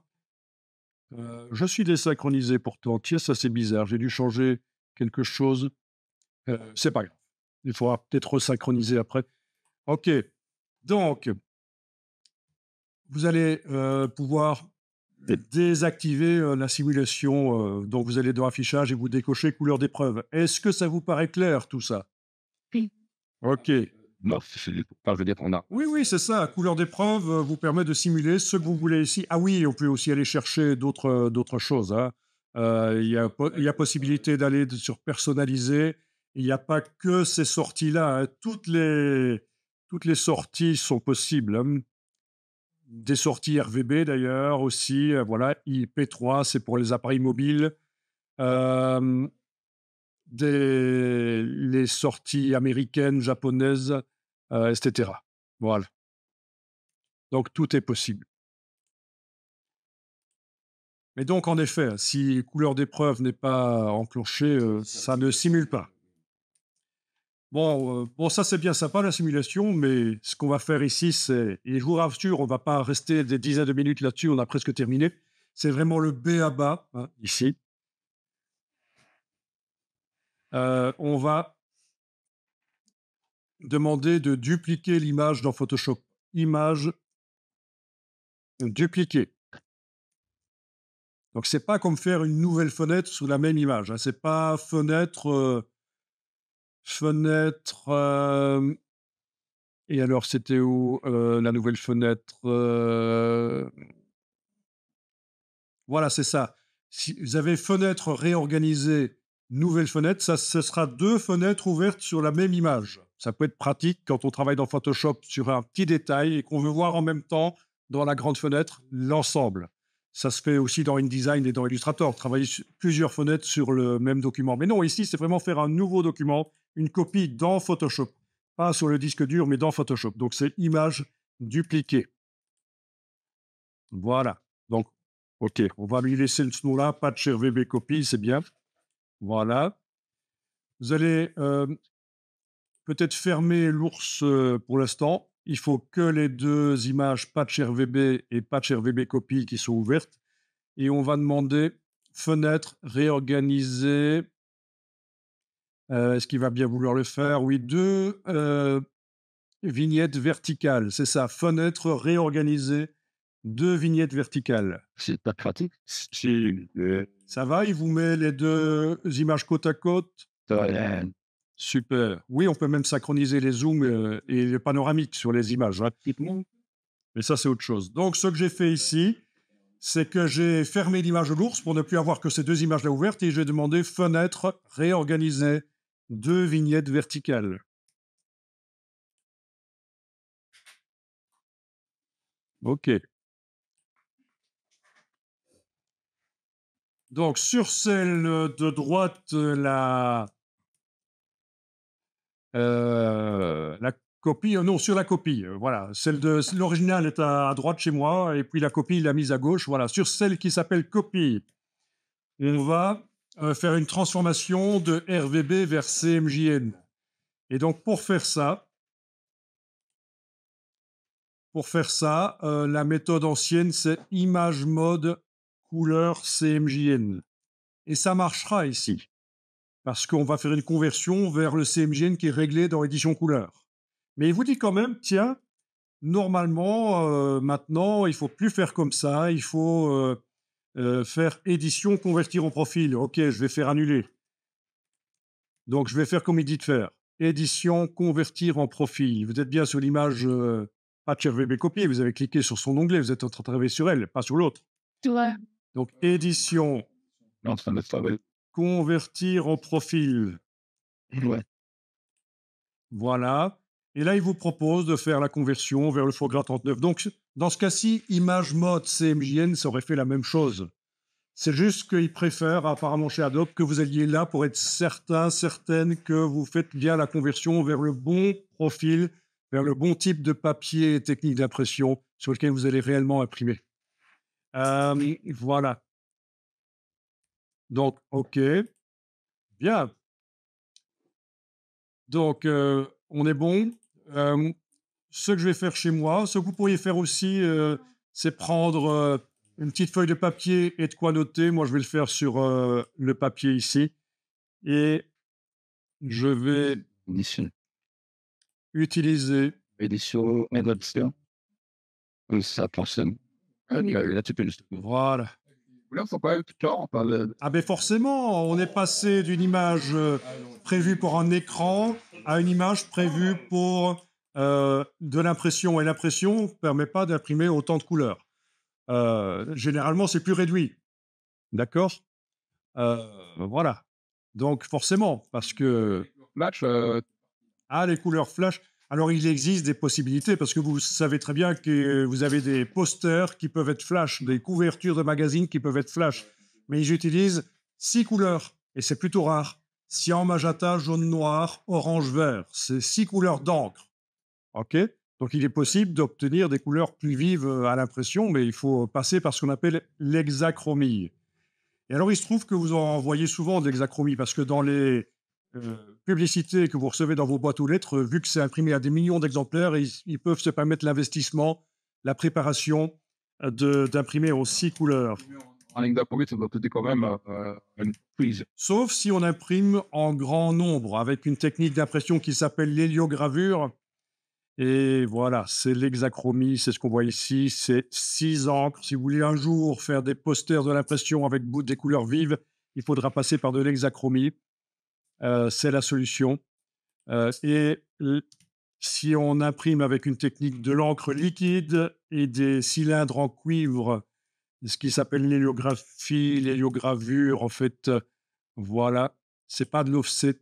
je suis désynchronisé pourtant. Tiens, ça, c'est bizarre. J'ai dû changer quelque chose. C'est pas grave. Il faudra peut-être resynchroniser après. OK. Donc, vous allez, pouvoir désactiver, la simulation, donc vous allez dans affichage et vous décochez couleur d'épreuve. Est-ce que ça vous paraît clair tout ça? Oui. OK. Non, enfin, je veux dire, on a Oui, oui, c'est ça. Couleur d'épreuve, vous permet de simuler ce que vous voulez ici. Ah oui, on peut aussi aller chercher d'autres choses, hein. Il y a possibilité d'aller sur personnaliser. Il n'y a pas que ces sorties-là, hein. Toutes les sorties sont possibles, hein. Des sorties RVB d'ailleurs aussi, voilà. IP3, c'est pour les appareils mobiles. Hem, les sorties américaines, japonaises, et cetera. Voilà. Donc tout est possible. Mais donc en effet, si couleur d'épreuve n'est pas enclenchée, ça ne simule pas. Bon, ça c'est bien sympa la simulation, mais ce qu'on va faire ici, c'est et je vous rassure, on va pas rester des dizaines de minutes là-dessus, on a presque terminé. C'est vraiment le b.a-ba, hein, ici. On va demander de dupliquer l'image dans Photoshop. Image, dupliquer. Donc c'est pas comme faire une nouvelle fenêtre sur la même image, hein. C'est pas fenêtre, fenêtre, et alors c'était où, la nouvelle fenêtre? Voilà, c'est ça. Si vous avez fenêtre réorganisée, nouvelle fenêtre, ça ce sera 2 fenêtres ouvertes sur la même image. Ça peut être pratique quand on travaille dans Photoshop sur un petit détail et qu'on veut voir en même temps, dans la grande fenêtre, l'ensemble. Ça se fait aussi dans InDesign et dans Illustrator, travailler su plusieurs fenêtres sur le même document. Mais non, ici, c'est vraiment faire un nouveau document, une copie dans Photoshop. Pas sur le disque dur, mais dans Photoshop. Donc c'est image dupliquée. Voilà. Donc, OK, on va lui laisser ce nom-là, patch RVB copy, c'est bien. Voilà. Vous allez, peut-être fermer l'ours, pour l'instant. Il faut que les 2 images patch RVB et patch RVB copy qui sont ouvertes et on va demander fenêtre réorganiser Est-ce qu'il va bien vouloir le faire? Oui, 2 vignettes verticales, c'est ça, fenêtre réorganisée, 2 vignettes verticales. C'est pas pratique. C'est Ça va? Il vous met les 2 images côte à côte? euh, Super. Oui, on peut même synchroniser les zooms, et les panoramiques sur les images, hein, mais ça, c'est autre chose. Donc ce que j'ai fait ici, c'est que j'ai fermé l'image de l'ours pour ne plus avoir que ces 2 images-là ouvertes et j'ai demandé fenêtre réorganisée, 2 vignettes verticales. OK. Donc sur celle, de droite, la copie, non, sur la copie, voilà, celle de l'original est à droite chez moi et puis la copie, il l'a mise à gauche, voilà. Sur celle qui s'appelle copie, on va, faire une transformation de RVB vers CMJN et donc pour faire ça, la méthode ancienne, c'est image mode couleur CMJN et ça marchera ici. Parce qu'on va faire une conversion vers le CMJN qui est réglé dans édition couleur. Mais il vous dit quand même, tiens, normalement, maintenant, il faut plus faire comme ça, il faut faire édition, convertir en profil. Ok, je vais faire annuler. Donc, je vais faire comme il dit de faire. Édition, convertir en profil. Vous êtes bien sur l'image patch RVB copier, vous avez cliqué sur son onglet, vous êtes en train de travailler sur elle, pas sur l'autre. Ouais. Donc, édition, en train de travailler. convertir en profil. Ouais. Voilà. Et là, il vous propose de faire la conversion vers le foie gras 39. Donc, dans ce cas-ci, image mode CMJN, ça aurait fait la même chose. C'est juste qu'il préfère, apparemment chez Adobe, que vous alliez là pour être certain, certaine que vous faites bien la conversion vers le bon profil, vers le bon type de papier et technique d'impression sur lequel vous allez réellement imprimer. Voilà. Donc, OK. Bien. Donc, on est bon. Ce que je vais faire chez moi, ce que vous pourriez faire aussi, c'est prendre une petite feuille de papier et de quoi noter. Moi, je vais le faire sur le papier ici. Et je vais Édition. utiliser. Édition, édition. Ça fonctionne. Là, tu peux le. Voilà. Là, faut pas être tort, on parle. Ah ben forcément, on est passé d'une image prévue pour un écran à une image prévue pour de l'impression. Et l'impression ne permet pas d'imprimer autant de couleurs. Généralement, c'est plus réduit. D'accord. Voilà. Donc forcément, parce que Match, les couleurs flash. Alors il existe des possibilités parce que vous savez très bien que vous avez des posters qui peuvent être flash, des couvertures de magazines qui peuvent être flash. Mais j'utilise 6 couleurs et c'est plutôt rare. Cyan, magenta, jaune, noir, orange, vert. C'est 6 couleurs d'encre. OK. Donc il est possible d'obtenir des couleurs plus vives à l'impression, mais il faut passer par ce qu'on appelle l'hexachromie. Et alors, il se trouve que vous en voyez souvent de l'hexachromie parce que dans les publicités que vous recevez dans vos boîtes aux lettres, vu que c'est imprimé à des millions d'exemplaires, ils peuvent se permettre l'investissement, la préparation d'imprimer en 6 couleurs. en ligne d'approche, ça doit peut-être quand même une prise. Sauf si on imprime en grand nombre avec une technique d'impression qui s'appelle l'héliogravure. Et voilà, c'est l'hexachromie, c'est ce qu'on voit ici, c'est 6 encres. Si vous voulez un jour faire des posters de l'impression avec des couleurs vives, il faudra passer par de l'hexachromie. C'est la solution. Si on imprime avec une technique de l'encre liquide et des cylindres en cuivre, ce qui s'appelle l'héliographie, l'héliogravure, en fait, voilà, c'est pas de l'offset.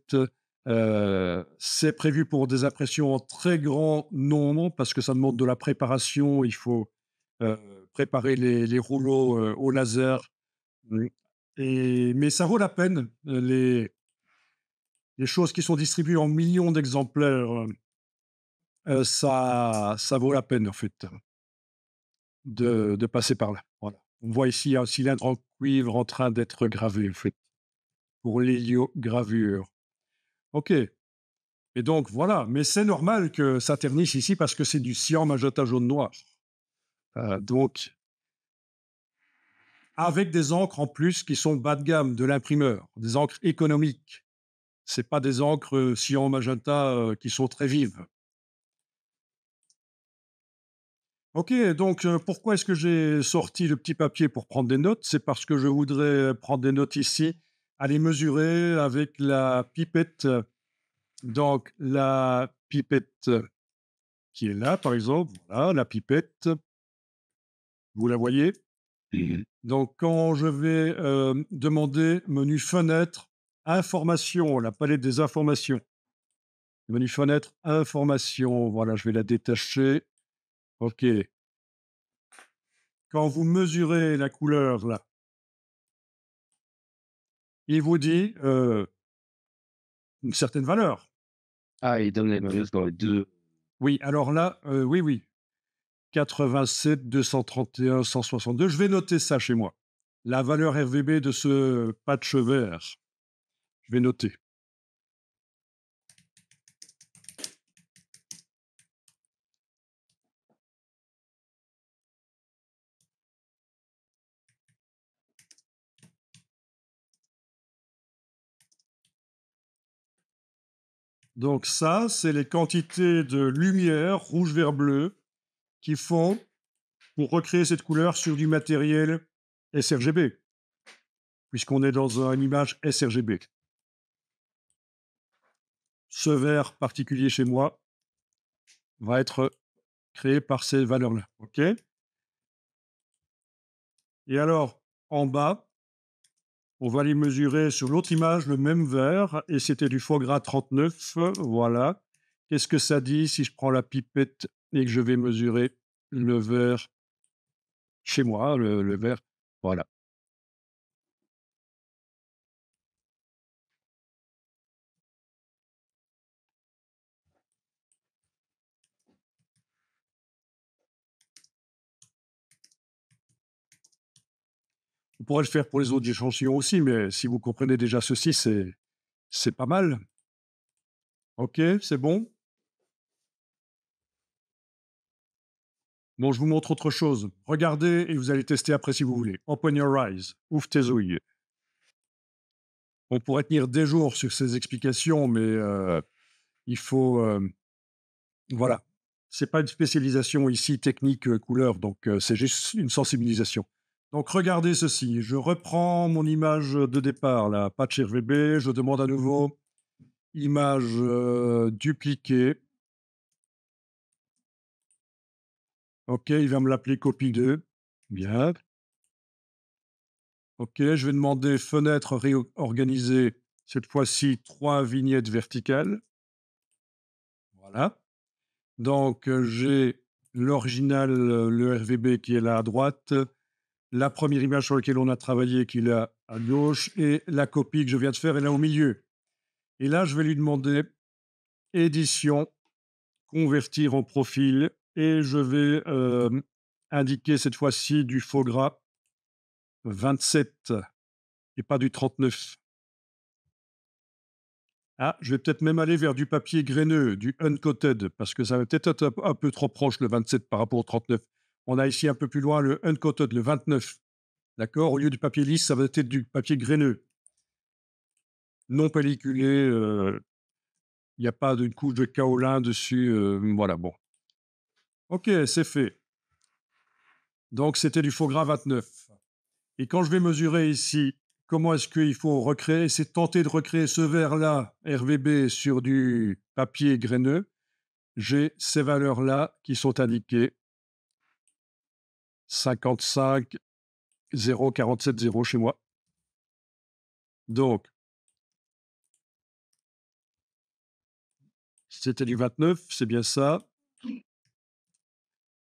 C'est prévu pour des impressions en très grand nombre parce que ça demande de la préparation. Il faut préparer les rouleaux au laser. Mm. Mais ça vaut la peine. Les choses qui sont distribuées en millions d'exemplaires, ça vaut la peine, en fait, de passer par là. Voilà. On voit ici un cylindre en cuivre en train d'être gravé, en fait, pour l'héliogravure. OK. Et donc, voilà. Mais c'est normal que ça ternisse ici parce que c'est du cyan, magenta, jaune, noir. Donc, avec des encres en plus qui sont bas de gamme de l'imprimeur, des encres économiques. C'est pas des encres, cyan magenta, qui sont très vives. OK, donc pourquoi est-ce que j'ai sorti le petit papier pour prendre des notes? C'est parce que je voudrais prendre des notes ici, aller mesurer avec la pipette. Donc la pipette qui est là, par exemple, voilà, la pipette, vous la voyez? Mmh. Donc quand je vais, demander menu fenêtre, information, la palette des informations. Menu fenêtre, information, voilà, je vais la détacher. OK. Quand vous mesurez la couleur là, il vous dit, une certaine valeur. Ah, il donne les mauvaises dans les 2. Oui, alors là, oui, oui, 87 231 162. Je vais noter ça chez moi. La valeur RVB de ce patch vert, je vais noter. Donc ça, c'est les quantités de lumière rouge, vert, bleu qu'il faut pour recréer cette couleur sur du matériel sRGB, puisqu'on est dans une image sRGB. Ce vert particulier chez moi va être créé par ces valeurs-là. OK? Et alors, en bas, on va aller mesurer sur l'autre image le même vert, et c'était du foie gras 39. Voilà. Qu'est-ce que ça dit si je prends la pipette et que je vais mesurer le vert chez moi, le vert? Voilà. On pourrait le faire pour les autres échantillons aussi, mais si vous comprenez déjà ceci, c'est pas mal. OK, c'est bon? Bon, je vous montre autre chose. Regardez et vous allez tester après si vous voulez. Open your eyes. Ouvre tes yeux. On pourrait tenir des jours sur ces explications, mais il faut, voilà. C'est pas une spécialisation ici technique, couleur, donc c'est juste une sensibilisation. Donc regardez ceci, je reprends mon image de départ, la patch RVB, je demande à nouveau image, dupliquée. OK, il va me l'appeler copie 2. Bien. OK, je vais demander fenêtre réorganisée, cette fois-ci 3 vignettes verticales. Voilà. Donc, j'ai l'original, le RVB qui est là à droite, la première image sur laquelle on a travaillé qui est là à gauche, et la copie que je viens de faire est là au milieu. Et là, je vais lui demander édition, convertir en profil, et je vais, indiquer cette fois-ci du faux gras 27 et pas du 39. Ah, je vais peut-être même aller vers du papier graineux, du uncoated, parce que ça va peut-être être un peu trop proche le 27 par rapport au 39. On a ici un peu plus loin le uncoated, le 29. D'accord? Au lieu du papier lisse, ça va être du papier graineux, non pelliculé, il n'y a pas d'une couche de kaolin dessus, voilà, bon. OK, c'est fait. Donc c'était du faux gras 29. Et quand je vais mesurer ici, comment est-ce qu'il faut recréer? C'est tenter de recréer ce verre-là, RVB, sur du papier graineux. J'ai ces valeurs-là qui sont indiquées, 55 0 47 0 chez moi. Donc, c'était du 29, c'est bien ça.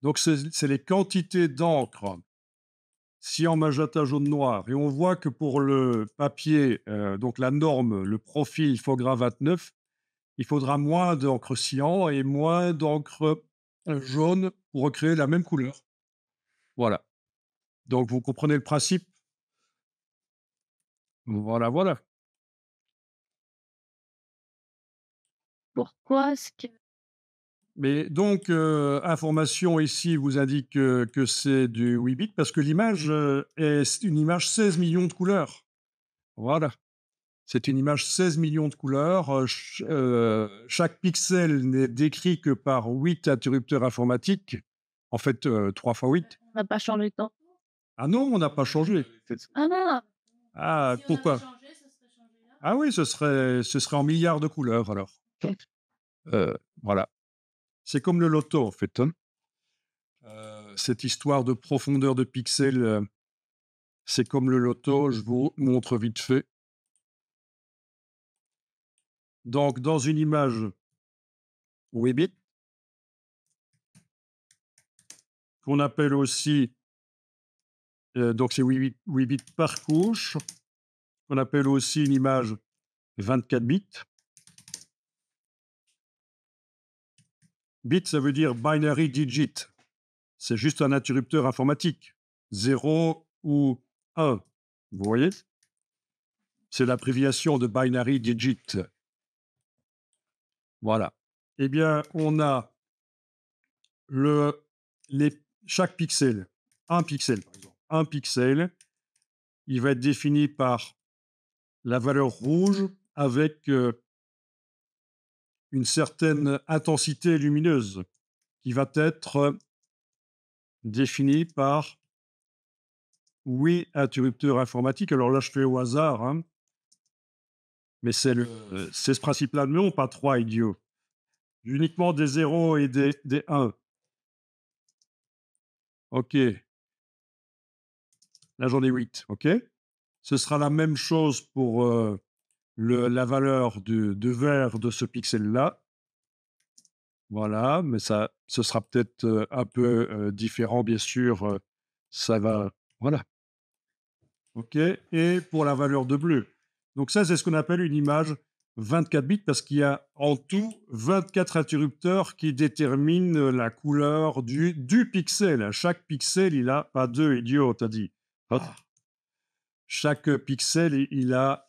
Donc, c'est les quantités d'encre cyan, magenta, jaune, noir. Et on voit que pour le papier, donc la norme, le profil faux gras 29, il faudra moins d'encre cyan et moins d'encre jaune pour recréer la même couleur. Voilà. Donc, vous comprenez le principe? Voilà, voilà. Pourquoi est-ce que Mais donc, information ici vous indique, que c'est du 8 bits parce que l'image, est une image 16 millions de couleurs. Voilà. C'est une image 16 millions de couleurs. Chaque pixel n'est décrit que par 8 interrupteurs informatiques. En fait, 3 fois 8. On n'a pas changé de temps. Ah non, on n'a pas changé. Ah non! Ah, pourquoi? Ah oui, ce serait en milliards de couleurs alors. Voilà. C'est comme le loto en fait, hein. Cette histoire de profondeur de pixels, c'est comme le loto, je vous montre vite fait. Donc dans une image 8 bits, qu'on appelle aussi, donc c'est 8 bits par couche, qu'on appelle aussi une image 24 bits. Bit, ça veut dire binary digit. C'est juste un interrupteur informatique, 0 ou 1. Vous voyez? C'est l'abréviation de binary digit. Voilà. Eh bien, on a chaque pixel, un pixel par exemple. Un pixel, il va être défini par la valeur rouge avec une certaine intensité lumineuse qui va être définie par 8 interrupteurs informatiques. Alors là, je fais au hasard, hein, mais c'est ce principe-là. Non, pas 3 idiots. Uniquement des 0 et des 1. OK. Là, j'en ai 8. OK. Ce sera la même chose pour la valeur de vert de ce pixel-là. Voilà, mais ce sera peut-être un peu différent, bien sûr. Ça va. Voilà. OK. Et pour la valeur de bleu. Donc, ça, c'est ce qu'on appelle une image 24 bits parce qu'il y a en tout 24 interrupteurs qui déterminent la couleur du pixel. Chaque pixel, il a pas deux idiots, t'as dit. Chaque pixel, il a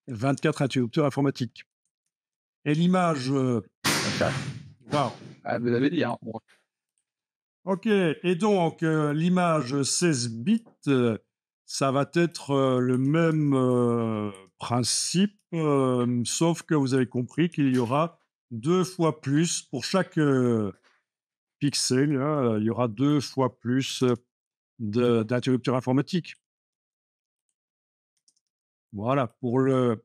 24 interrupteurs informatiques. Et l'image. Waouh! Ah, vous l'avez dit, hein. OK. Et donc, l'image 16 bits, ça va être le même principe, sauf que vous avez compris qu'il y aura 2 fois plus pour chaque pixel, hein, il y aura 2 fois plus d'interrupteurs informatiques. Voilà, pour le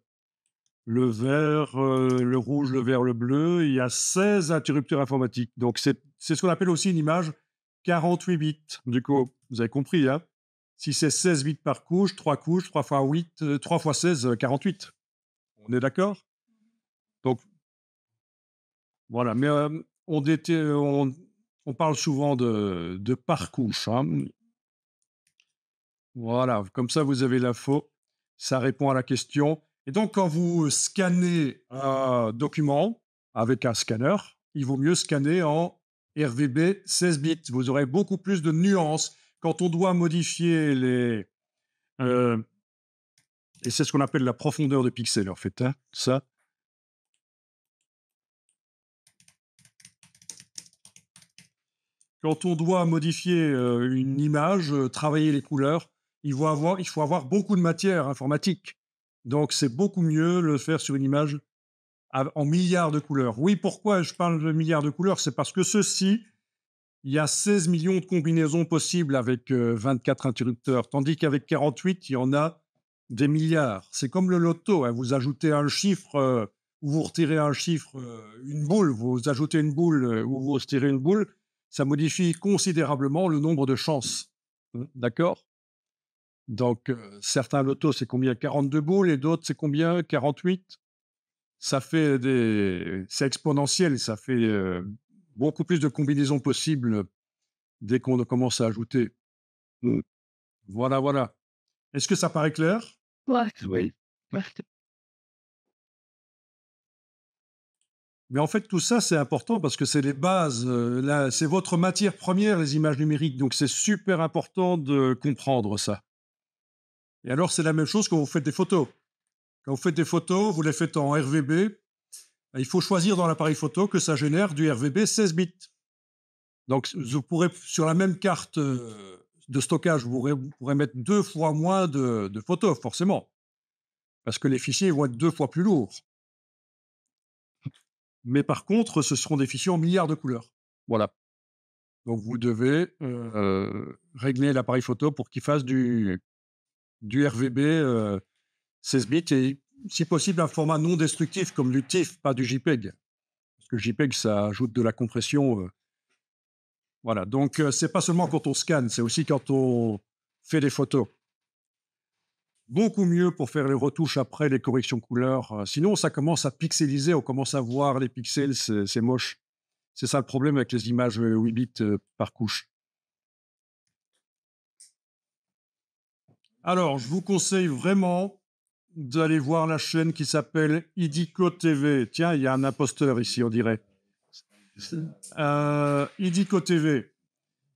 vert, le rouge, le vert, le bleu, il y a 16 interrupteurs informatiques. Donc, c'est ce qu'on appelle aussi une image 48 bits. Du coup, vous avez compris, hein? Si c'est 16 bits par couche, 3 fois 8, 3 fois 16, 48. On est d'accord? Donc, voilà. Mais on parle souvent de par couche, hein. Voilà, comme ça, vous avez l'info. Ça répond à la question. Et donc, quand vous scannez un document avec un scanner, il vaut mieux scanner en RVB 16 bits. Vous aurez beaucoup plus de nuances quand on doit modifier et c'est ce qu'on appelle la profondeur de pixels, en fait, hein, ça. Quand on doit modifier une image, travailler les couleurs, il faut avoir beaucoup de matière informatique. Donc, c'est beaucoup mieux le faire sur une image en milliards de couleurs. Oui, pourquoi je parle de milliards de couleurs? C'est parce que ceci, il y a 16 millions de combinaisons possibles avec 24 interrupteurs, tandis qu'avec 48, il y en a des milliards. C'est comme le loto, hein. Vous ajoutez un chiffre ou vous retirez un chiffre, une boule, vous ajoutez une boule ou vous retirez une boule, ça modifie considérablement le nombre de chances. D'accord? Donc, certains lotos, c'est combien? 42 boules et d'autres, c'est combien? 48? Ça fait c'est exponentiel, ça fait beaucoup plus de combinaisons possibles dès qu'on commence à ajouter. Voilà, voilà. Est-ce que ça paraît clair? Ouais. Oui. Ouais. Mais en fait, tout ça, c'est important parce que c'est les bases. Là, c'est votre matière première, les images numériques. Donc, c'est super important de comprendre ça. Et alors, c'est la même chose quand vous faites des photos. Quand vous faites des photos, vous les faites en RVB. Il faut choisir dans l'appareil photo que ça génère du RVB 16 bits. Donc, vous pourrez, sur la même carte de stockage, vous pourrez mettre 2 fois moins de photos, forcément. parce que les fichiers vont être 2 fois plus lourds. Mais par contre, ce seront des fichiers en milliards de couleurs. Voilà. Donc vous devez, régler l'appareil photo pour qu'il fasse du RVB, 16 bits et si possible un format non destructif comme du TIFF, pas du JPEG. Parce que le JPEG, ça ajoute de la compression, voilà. Donc c'est pas seulement quand on scanne, c'est aussi quand on fait des photos. Beaucoup mieux pour faire les retouches après, les corrections couleurs, sinon ça commence à pixeliser, on commence à voir les pixels, c'est moche. C'est ça le problème avec les images, 8 bits, par couche. Alors, je vous conseille vraiment d'aller voir la chaîne qui s'appelle Idico TV. Tiens, il y a un imposteur ici, on dirait. Idico TV,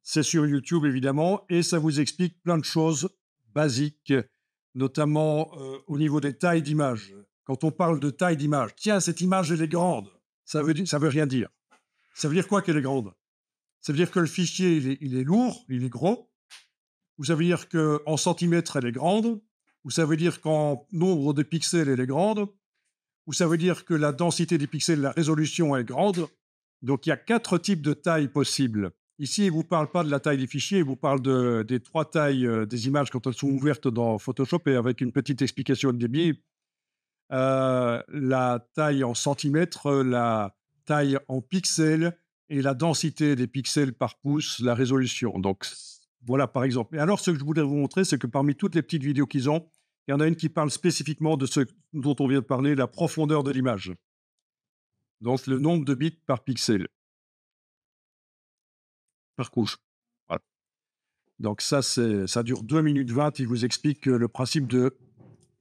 c'est sur YouTube évidemment, et ça vous explique plein de choses basiques, notamment au niveau des tailles d'image. Quand on parle de taille d'image, tiens, cette image, elle est grande. Ça veut rien dire. Ça veut dire quoi qu'elle est grande? Ça veut dire que le fichier, il est lourd, il est gros, ou ça veut dire qu'en centimètres, elle est grande, ou ça veut dire qu'en nombre de pixels, elle est grande, ou ça veut dire que la densité des pixels, la résolution est grande. Donc, il y a 4 types de tailles possibles. Ici, il ne vous parle pas de la taille des fichiers, il vous parle des 3 tailles des images quand elles sont ouvertes dans Photoshop et avec une petite explication de débit. La taille en centimètres, la taille en pixels et la densité des pixels par pouce, la résolution. Donc, voilà, par exemple. Et alors, ce que je voulais vous montrer, c'est que parmi toutes les petites vidéos qu'ils ont, il y en a une qui parle spécifiquement de ce dont on vient de parler, la profondeur de l'image. Donc, le nombre de bits par pixel, par couche. Voilà. Donc, ça dure 2 minutes 20. Il vous explique le principe de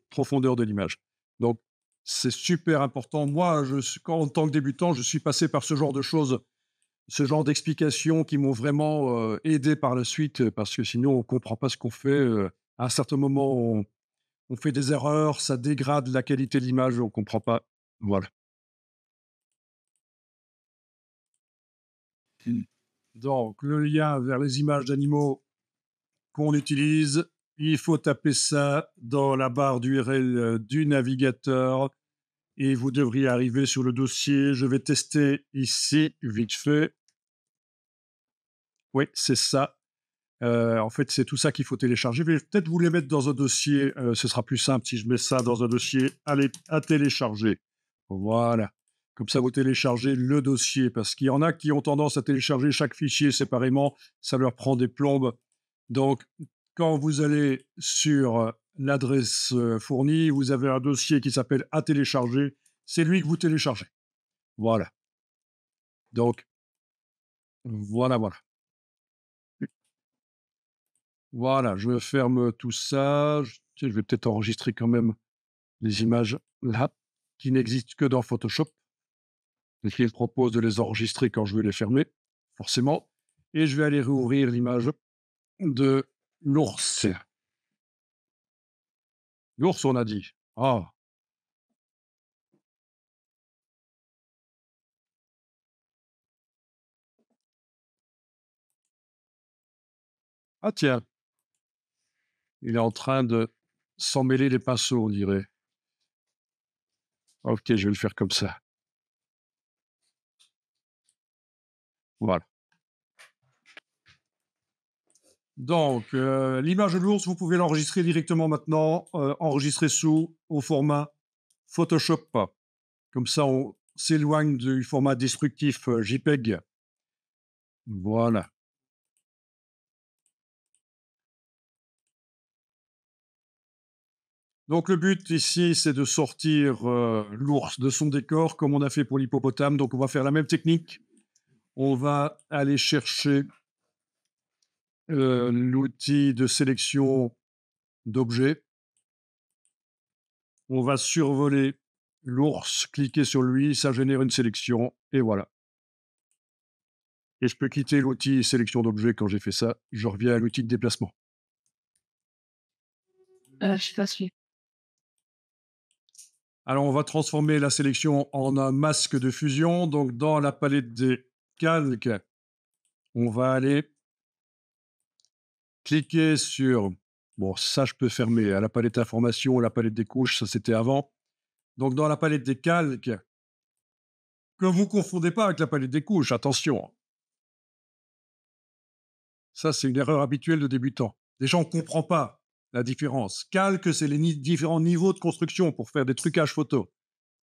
profondeur de l'image. Donc, c'est super important. Moi, en tant que débutant, je suis passé par ce genre de choses, ce genre d'explications qui m'ont vraiment aidé par la suite, parce que sinon, on ne comprend pas ce qu'on fait. À un certain moment, on fait des erreurs, ça dégrade la qualité de l'image, on ne comprend pas. Voilà. Donc, le lien vers les images d'animaux qu'on utilise, il faut taper ça dans la barre d'URL du navigateur et vous devriez arriver sur le dossier. Je vais tester ici, vite fait. Oui, c'est ça. En fait, c'est tout ça qu'il faut télécharger. Je vais peut-être vous les mettre dans un dossier. Ce sera plus simple si je mets ça dans un dossier à télécharger. Voilà. Comme ça, vous téléchargez le dossier, parce qu'il y en a qui ont tendance à télécharger chaque fichier séparément. Ça leur prend des plombes. Donc, quand vous allez sur l'adresse fournie, vous avez un dossier qui s'appelle à télécharger. C'est lui que vous téléchargez. Voilà. Donc, voilà. Voilà, je ferme tout ça. Je vais peut-être enregistrer quand même les images là, qui n'existent que dans Photoshop. Et qu'il propose de les enregistrer quand je vais les fermer, forcément. Et je vais aller rouvrir l'image de l'ours. L'ours, on a dit. Ah, ah tiens, il est en train de s'en mêler les pinceaux, on dirait. Ok, je vais le faire comme ça. Voilà. Donc, l'image de l'ours, vous pouvez l'enregistrer directement maintenant, enregistrer au format Photoshop. Comme ça, on s'éloigne du format destructif JPEG. Voilà. Donc le but ici, c'est de sortir l'ours de son décor, comme on a fait pour l'hippopotame. Donc on va faire la même technique. On va aller chercher l'outil de sélection d'objets. On va survoler l'ours, cliquer sur lui, ça génère une sélection, et voilà. Et je peux quitter l'outil sélection d'objets quand j'ai fait ça. Je reviens à l'outil de déplacement. Je suis pas sûre. Alors, on va transformer la sélection en un masque de fusion. Donc, dans la palette des calques, on va aller cliquer sur Bon, ça, je peux fermer. À la palette information, la palette des couches, ça, c'était avant. Donc, dans la palette des calques, que vous ne confondez pas avec la palette des couches, attention. Ça, c'est une erreur habituelle de débutant. Déjà, on ne comprend pas la différence. Calque, c'est les différents niveaux de construction pour faire des trucages photos.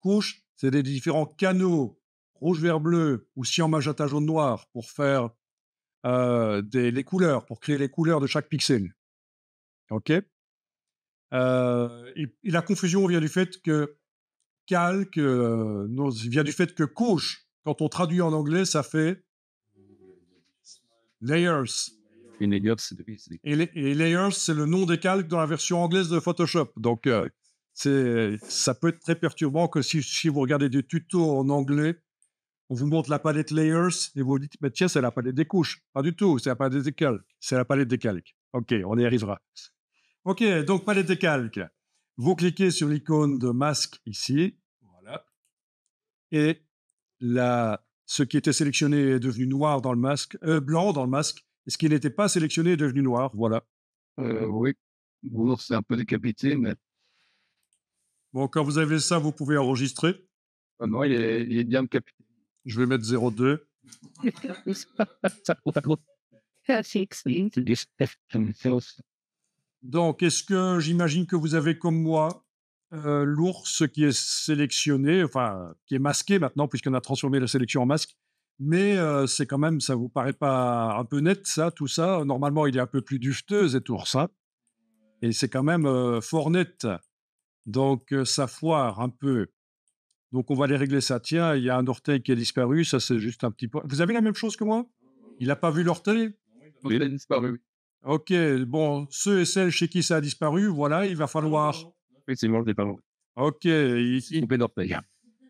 Couche, c'est des différents canaux, rouge, vert, bleu, ou cyan, magenta, jaune, noir, pour faire les couleurs, pour créer les couleurs de chaque pixel. OK. Et la confusion vient du fait que calque vient du fait que couche, quand on traduit en anglais, ça fait layers. Une layers, c'est Et layers, c'est le nom des calques dans la version anglaise de Photoshop. Donc, ça peut être très perturbant que si vous regardez des tutos en anglais, on vous montre la palette layers et vous vous dites, mais tiens, c'est la palette des couches. Pas du tout, c'est la palette des calques. C'est la palette des calques. OK, on y arrivera. OK, donc palette des calques. Vous cliquez sur l'icône de masque ici. Voilà. Et ce qui était sélectionné est devenu noir dans le masque, blanc dans le masque. Et ce qui n'était pas sélectionné est devenu noir. Voilà. Oui. Bonjour, c'est un peu décapité, mais Bon, quand vous avez ça, vous pouvez enregistrer. non, il est bien décapité. Je vais mettre 0,2. Donc, est-ce que j'imagine que vous avez comme moi l'ours qui est sélectionné, enfin, qui est masqué maintenant, puisqu'on a transformé la sélection en masque. Mais c'est quand même, ça vous paraît pas un peu net, ça, tout ça? Normalement, il est un peu plus duveteux, cet ours, hein, et c'est quand même fort net. Donc, ça foire un peu. Donc, on va aller régler ça. Tiens, il y a un orteil qui est disparu, ça, c'est juste un petit peu. Vous avez la même chose que moi? Il n'a pas vu l'orteil? Oui, il a disparu, oui. Ok, bon, ceux et celles chez qui ça a disparu, voilà, il va falloir. Oui, c'est bon, je l'ai pas vu. Ok, ici. Coupé d'orteil.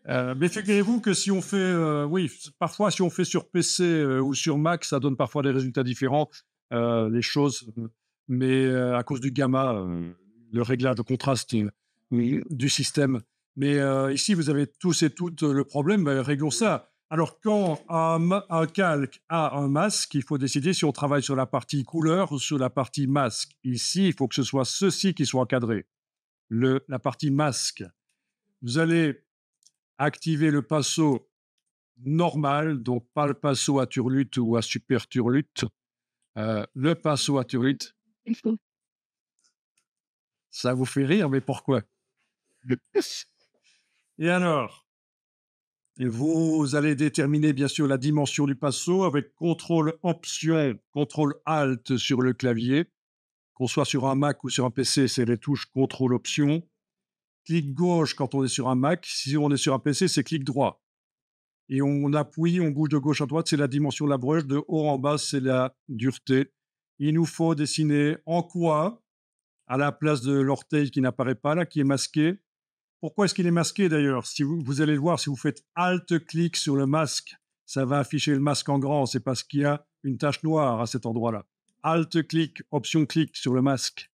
Mais figurez-vous que si on fait, oui, parfois si on fait sur PC ou sur Mac, ça donne parfois des résultats différents, les choses, mais à cause du gamma, le réglage de contraste Oui. du système. Mais ici, vous avez tous et toutes le problème, ben, réglons ça. Alors, quand un calque a un masque, il faut décider si on travaille sur la partie couleur ou sur la partie masque. Ici, il faut que ce soit ceci qui soit encadré, la partie masque. Vous allez activer le pinceau normal, donc pas le pinceau à turlute ou à super turlute. Le pinceau à turlute, ça vous fait rire, mais pourquoi? Et alors, vous allez déterminer bien sûr la dimension du pinceau avec CTRL Option, CTRL Alt sur le clavier. Qu'on soit sur un Mac ou sur un PC, c'est les touches CTRL Option. Clic gauche quand on est sur un Mac. Si on est sur un PC, c'est clic droit. Et on appuie, on bouge de gauche à droite, c'est la dimension de la brèche. De haut en bas, c'est la dureté. Il nous faut dessiner en quoi, à la place de l'orteil qui n'apparaît pas là, qui est masqué. Pourquoi est-ce qu'il est masqué d'ailleurs? Si vous allez le voir, si vous faites Alt-clic sur le masque, ça va afficher le masque en grand. C'est parce qu'il y a une tache noire à cet endroit-là. Alt-clic, Option-clic sur le masque.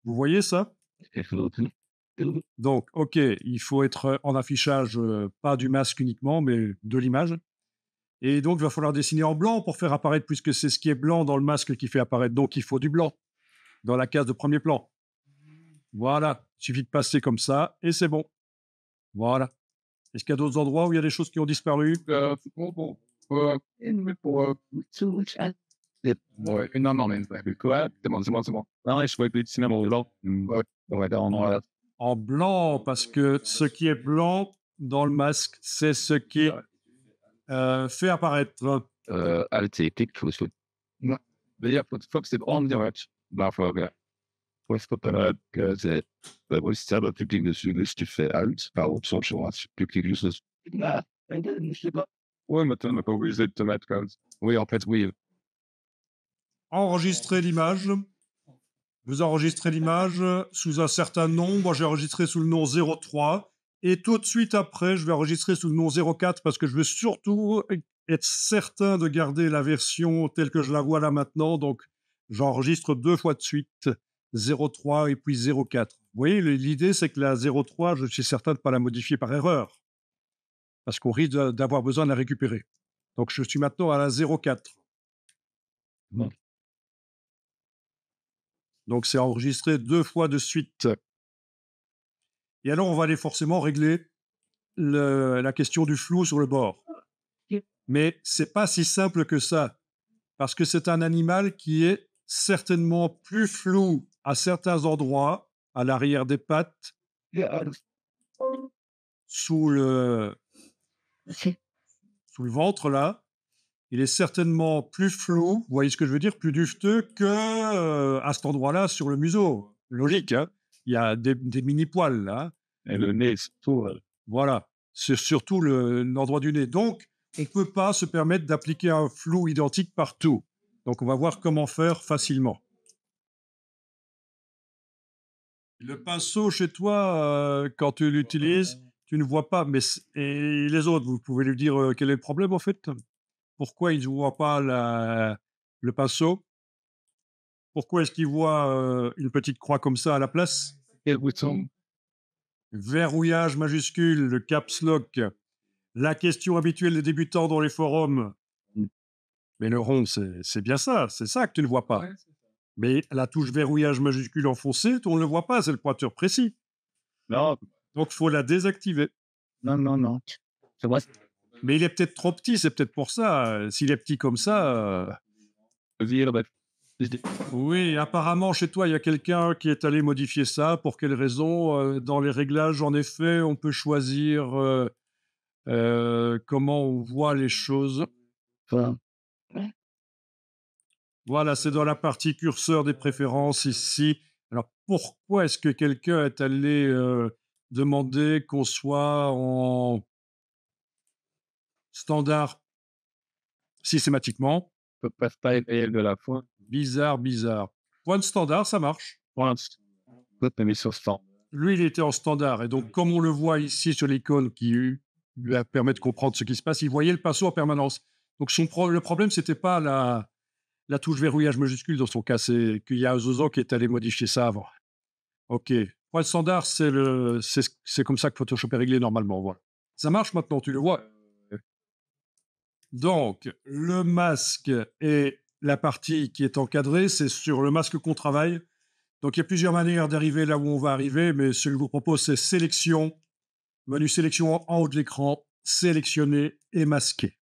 Vous voyez ça? Donc, OK, il faut être en affichage, pas du masque uniquement, mais de l'image. Et donc, il va falloir dessiner en blanc pour faire apparaître, puisque c'est ce qui est blanc dans le masque qui fait apparaître. Donc, il faut du blanc dans la case de premier plan. Voilà, il suffit de passer comme ça et c'est bon. Voilà. Est-ce qu'il y a d'autres endroits où il y a des choses qui ont disparu? Bon, non, non, mais quoi? C'est bon, c'est bon, c'est bon. Non, je vois que dessiner en blanc. Ouais, on va dire en noir. En blanc, parce que ce qui est blanc dans le masque, c'est ce qui fait apparaître. Alt et clic, faut se. Non. D'ailleurs, faut que c'est en direct. Bah, faut que c'est. Oui, si tu cliques dessus, si tu fais Alt, par option, tu cliques juste dessus. Je sais pas. Ouais, maintenant, on n'a pas obligé de te mettre comme ça. Oui, en fait, oui. Enregistrer l'image. Vous enregistrez l'image sous un certain nom. Moi, j'ai enregistré sous le nom 03. Et tout de suite après, je vais enregistrer sous le nom 04 parce que je veux surtout être certain de garder la version telle que je la vois là maintenant. Donc, j'enregistre 2 fois de suite 03 et puis 04. Vous voyez, l'idée, c'est que la 03, je suis certain de ne pas la modifier par erreur parce qu'on risque d'avoir besoin de la récupérer. Donc, je suis maintenant à la 04. Bon. Donc, c'est enregistré 2 fois de suite. Et alors, on va aller forcément régler la question du flou sur le bord. Mais c'est pas si simple que ça, parce que c'est un animal qui est certainement plus flou à certains endroits, à l'arrière des pattes, sous le, sous le ventre, là. Il est certainement plus flou, vous voyez ce que je veux dire, plus dufteux que à cet endroit-là sur le museau. Logique, hein. Il y a des mini-poils, là, hein. Et le nez, surtout. Voilà, c'est surtout l'endroit du nez. Donc, on ne peut pas se permettre d'appliquer un flou identique partout. Donc, on va voir comment faire facilement. Le pinceau chez toi, quand tu l'utilises, tu ne vois pas. Et les autres, vous pouvez lui dire quel est le problème en fait? Pourquoi ils ne voient pas le pinceau? Pourquoi est-ce qu'ils voient une petite croix comme ça à la place? Quel bouton? Verrouillage majuscule, le caps lock. La question habituelle des débutants dans les forums. Mais le rond, c'est bien ça. C'est ça que tu ne vois pas. Ouais. Mais la touche verrouillage majuscule enfoncée, on ne le voit pas. C'est le pointeur précis. Non, Donc, il faut la désactiver. non. C'est vrai. Mais il est peut-être trop petit. C'est peut-être pour ça. S'il est petit comme ça. Oui, apparemment, chez toi, il y a quelqu'un qui est allé modifier ça. Pour quelle raison? Dans les réglages, en effet, on peut choisir comment on voit les choses. Enfin, Voilà, c'est dans la partie curseur des préférences ici. Alors, pourquoi est-ce que quelqu'un est allé demander qu'on soit en standard systématiquement? on peut pas être réel de la fois. Bizarre, bizarre. Point de standard, ça marche. Pour l'instant, l'autre mis sur 100. Lui, il était en standard. Et donc, comme on le voit ici sur l'icône qui lui permet de comprendre ce qui se passe, il voyait le pinceau en permanence. Donc, le problème, c'était pas la touche verrouillage majuscule dans son cas, c'est qu'il y a un Zozo qui est allé modifier ça avant. OK. Point de standard, c'est comme ça que Photoshop est réglé normalement. Voilà. Ça marche maintenant, tu le vois. Donc, le masque et la partie qui est encadrée, c'est sur le masque qu'on travaille. Donc, il y a plusieurs manières d'arriver là où on va arriver, mais ce que je vous propose, c'est sélection, menu sélection en haut de l'écran, sélectionner et masquer.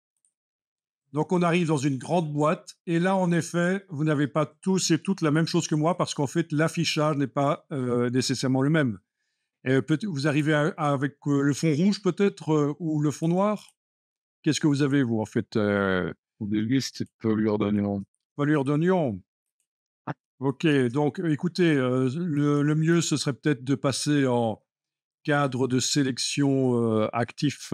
Donc, on arrive dans une grande boîte, et là, en effet, vous n'avez pas tous et toutes la même chose que moi, parce qu'en fait, l'affichage n'est pas nécessairement le même. Vous arrivez avec le fond rouge, peut-être, ou le fond noir? Qu'est-ce que vous avez, vous, en fait? Au début, c'était pelure d'oignon. Voilure d'oignon. OK, donc écoutez, le mieux, ce serait peut-être de passer en cadre de sélection actif.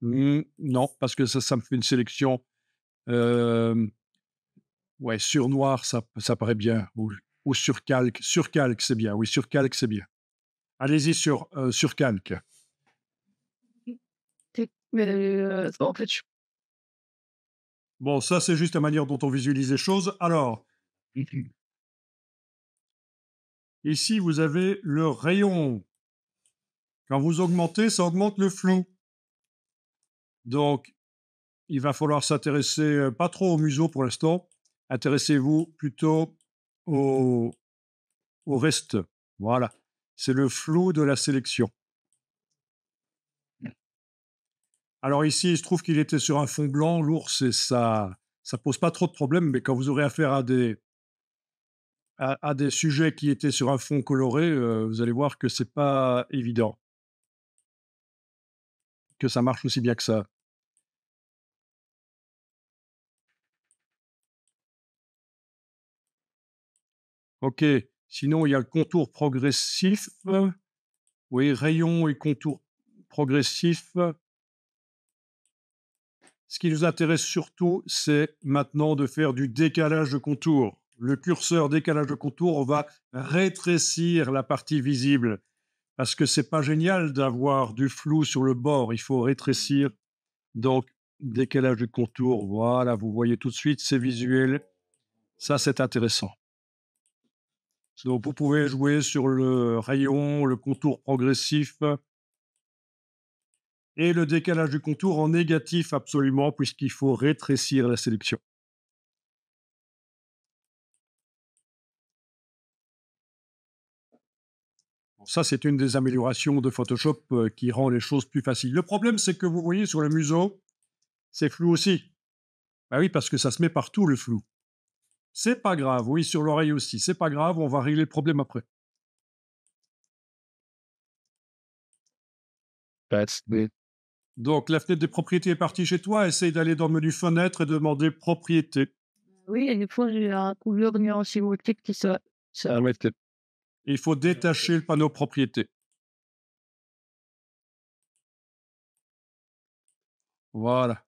Non, parce que ça me fait une sélection. Ouais, sur noir, ça paraît bien. Ou sur calque. Sur calque, c'est bien. Oui, sur calque, c'est bien. Allez-y sur calque. En fait, Bon, ça, c'est juste la manière dont on visualise les choses. Alors, ici, vous avez le rayon. Quand vous augmentez, ça augmente le flou. Donc, il va falloir s'intéresser pas trop au museau pour l'instant. Intéressez-vous plutôt au, au reste. Voilà. C'est le flou de la sélection. Alors ici, il se trouve qu'il était sur un fond blanc. L'ours, et ça pose pas trop de problèmes, mais quand vous aurez affaire à des sujets qui étaient sur un fond coloré, vous allez voir que c'est pas évident que ça marche aussi bien que ça. OK. Sinon, il y a le contour progressif. Oui, rayon et contour progressif. Ce qui nous intéresse surtout, c'est maintenant de faire du décalage de contour. Le curseur décalage de contour, on va rétrécir la partie visible parce que c'est pas génial d'avoir du flou sur le bord. Il faut rétrécir. Donc, décalage de contour. Voilà, vous voyez tout de suite, c'est visuel. Ça, c'est intéressant. Donc, vous pouvez jouer sur le rayon, le contour progressif et le décalage du contour en négatif absolument, puisqu'il faut rétrécir la sélection. Ça, c'est une des améliorations de Photoshop qui rend les choses plus faciles. Le problème, c'est que vous voyez sur le museau, c'est flou aussi. Bah oui, parce que ça se met partout, le flou. C'est pas grave, oui, sur l'oreille aussi. C'est pas grave, on va régler le problème après. That's the Donc, la fenêtre des propriétés est partie chez toi. Essaye d'aller dans le menu fenêtre et demander propriété. Oui, et des fois, j'ai la couleur nuancée optique qui se... selected. Il faut détacher le panneau propriété. Voilà.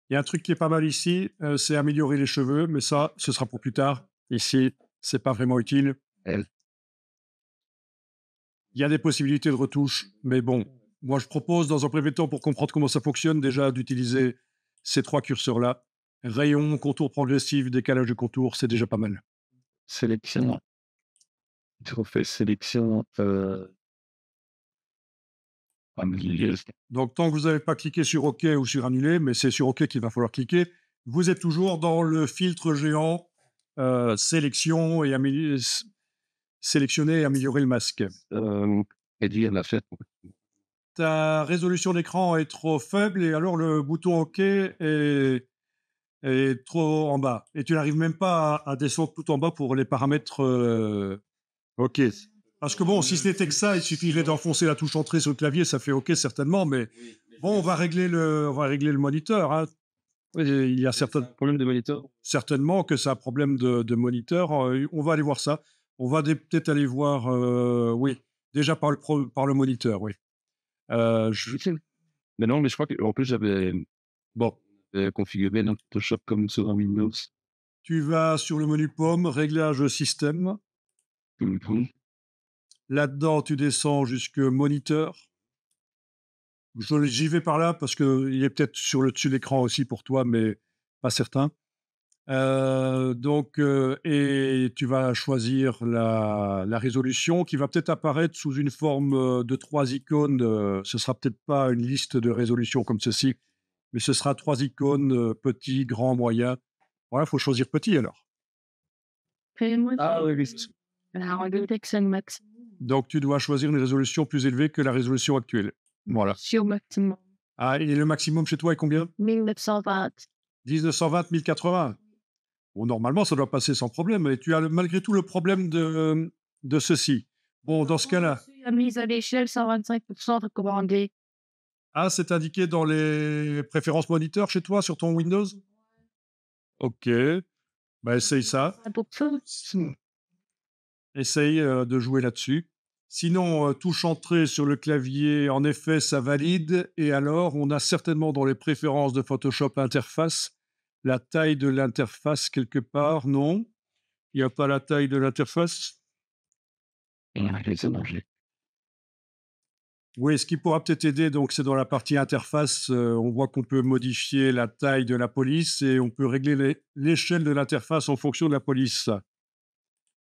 Il y a un truc qui est pas mal ici, c'est améliorer les cheveux, mais ça, ce sera pour plus tard. Ici, c'est pas vraiment utile. Elle. Il y a des possibilités de retouche, mais bon, moi je propose dans un premier temps pour comprendre comment ça fonctionne déjà d'utiliser ces 3 curseurs-là. Rayon, contour progressif, décalage de contour, c'est déjà pas mal. Sélection. Tu refais sélection. Familier. Donc tant que vous n'avez pas cliqué sur OK ou sur annuler, mais c'est sur OK qu'il va falloir cliquer, vous êtes toujours dans le filtre géant sélection et sélectionner et améliorer le masque. Réduire la fête. Ta résolution d'écran est trop faible et alors le bouton OK est trop en bas. Et tu n'arrives même pas à descendre tout en bas pour les paramètres OK. Parce que bon, si c'était que ça, il suffirait d'enfoncer la touche entrée sur le clavier, ça fait OK certainement, mais bon, on va régler le moniteur. Hein. Il y a Problème de moniteur. certainement que c'est un problème de moniteur. On va aller voir ça. On va peut-être aller voir, oui, déjà par le moniteur, oui. Mais non, mais je crois qu'en plus, j'avais Bon, configuré dans Photoshop comme sur un Windows. tu vas sur le menu pomme, réglage système. Là-dedans, tu descends jusque moniteur. J'y vais par là parce qu'il est peut-être sur le dessus de l'écran aussi pour toi, mais pas certain. Et tu vas choisir la résolution qui va peut-être apparaître sous une forme de 3 icônes. Ce sera peut-être pas une liste de résolutions comme ceci, mais ce sera 3 icônes, petit, grand, moyen. Voilà, il faut choisir petit alors. Ah oui, oui. La Rollex Max. Donc tu dois choisir une résolution plus élevée que la résolution actuelle. Voilà. Sur maximum. Ah, et le maximum chez toi est combien? 1920. 1920, 1080. Bon, normalement, ça doit passer sans problème. Et tu as malgré tout le problème de ceci. Bon, dans ce cas-là, La mise à l'échelle, 125% recommandé. ah, c'est indiqué dans les préférences moniteurs chez toi, sur ton Windows? OK. Bah, essaye ça. Essaye de jouer là-dessus. Sinon, touche entrée sur le clavier, en effet, ça valide. Et alors, on a certainement dans les préférences de Photoshop interface la taille de l'interface quelque part. Non, il n'y a pas la taille de l'interface. Oui, ce qui pourra peut-être aider, donc c'est dans la partie interface, on voit qu'on peut modifier la taille de la police et on peut régler l'échelle de l'interface en fonction de la police.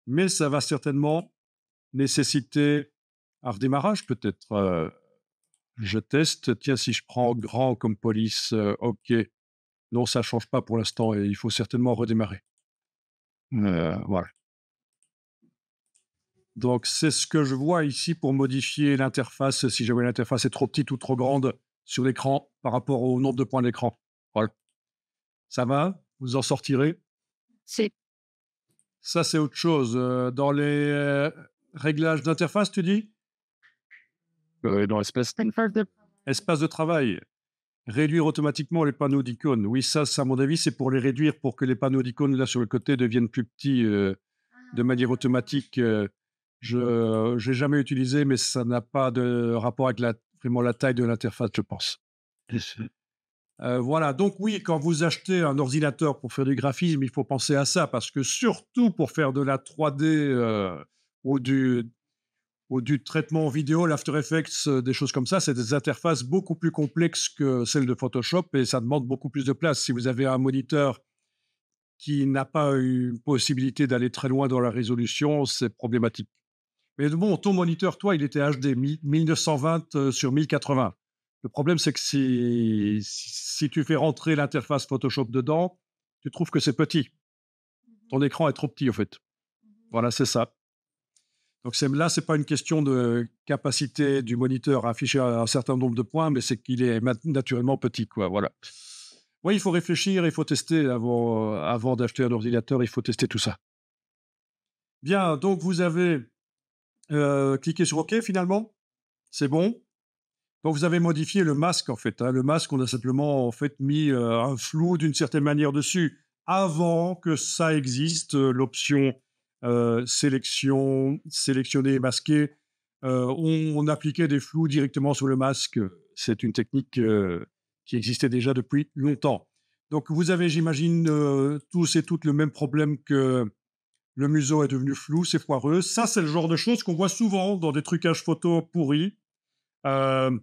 Mais ça va certainement nécessiter un redémarrage peut-être. Je teste. Tiens, si je prends grand comme police, OK. Non, ça change pas pour l'instant et il faut certainement redémarrer. Voilà. Donc, c'est ce que je vois ici pour modifier l'interface, si jamais l'interface est trop petite ou trop grande sur l'écran par rapport au nombre de points d'écran. Voilà. Ça va? Vous en sortirez? C'est Ça, c'est autre chose. Dans les réglages d'interface, tu dis? Dans l'espace. une phase de... Espace de travail. Réduire automatiquement les panneaux d'icônes. Oui, ça, à mon avis, c'est pour les réduire, pour que les panneaux d'icônes, là, sur le côté, deviennent plus petits de manière automatique. Je n'ai jamais utilisé, mais ça n'a pas de rapport avec vraiment la taille de l'interface, je pense. Voilà, donc oui, quand vous achetez un ordinateur pour faire du graphisme, il faut penser à ça, parce que surtout pour faire de la 3D ou du traitement vidéo, l'After Effects, des choses comme ça, c'est des interfaces beaucoup plus complexes que celles de Photoshop et ça demande beaucoup plus de place. Si vous avez un moniteur qui n'a pas une possibilité d'aller très loin dans la résolution, c'est problématique. Mais bon, ton moniteur, toi, il était HD 1920 sur 1080. Le problème, c'est que si tu fais rentrer l'interface Photoshop dedans, tu trouves que c'est petit. Ton écran est trop petit, en fait. Voilà, c'est ça. Donc là, c'est pas une question de capacité du moniteur à afficher un certain nombre de points, mais c'est qu'il est naturellement petit, quoi. Voilà. Oui, il faut réfléchir, il faut tester avant d'acheter un ordinateur, il faut tester tout ça. Bien, donc vous avez cliqué sur OK finalement. C'est bon. Donc vous avez modifié le masque en fait. Le masque, on a simplement en fait mis un flou d'une certaine manière dessus avant que ça existe, l'option sélectionner et masquer. On appliquait des flous directement sur le masque. C'est une technique qui existait déjà depuis longtemps. Donc vous avez, j'imagine, tous et toutes le même problème que le museau est devenu flou, c'est foireux. Ça, c'est le genre de choses qu'on voit souvent dans des trucages photos pourris. Euh,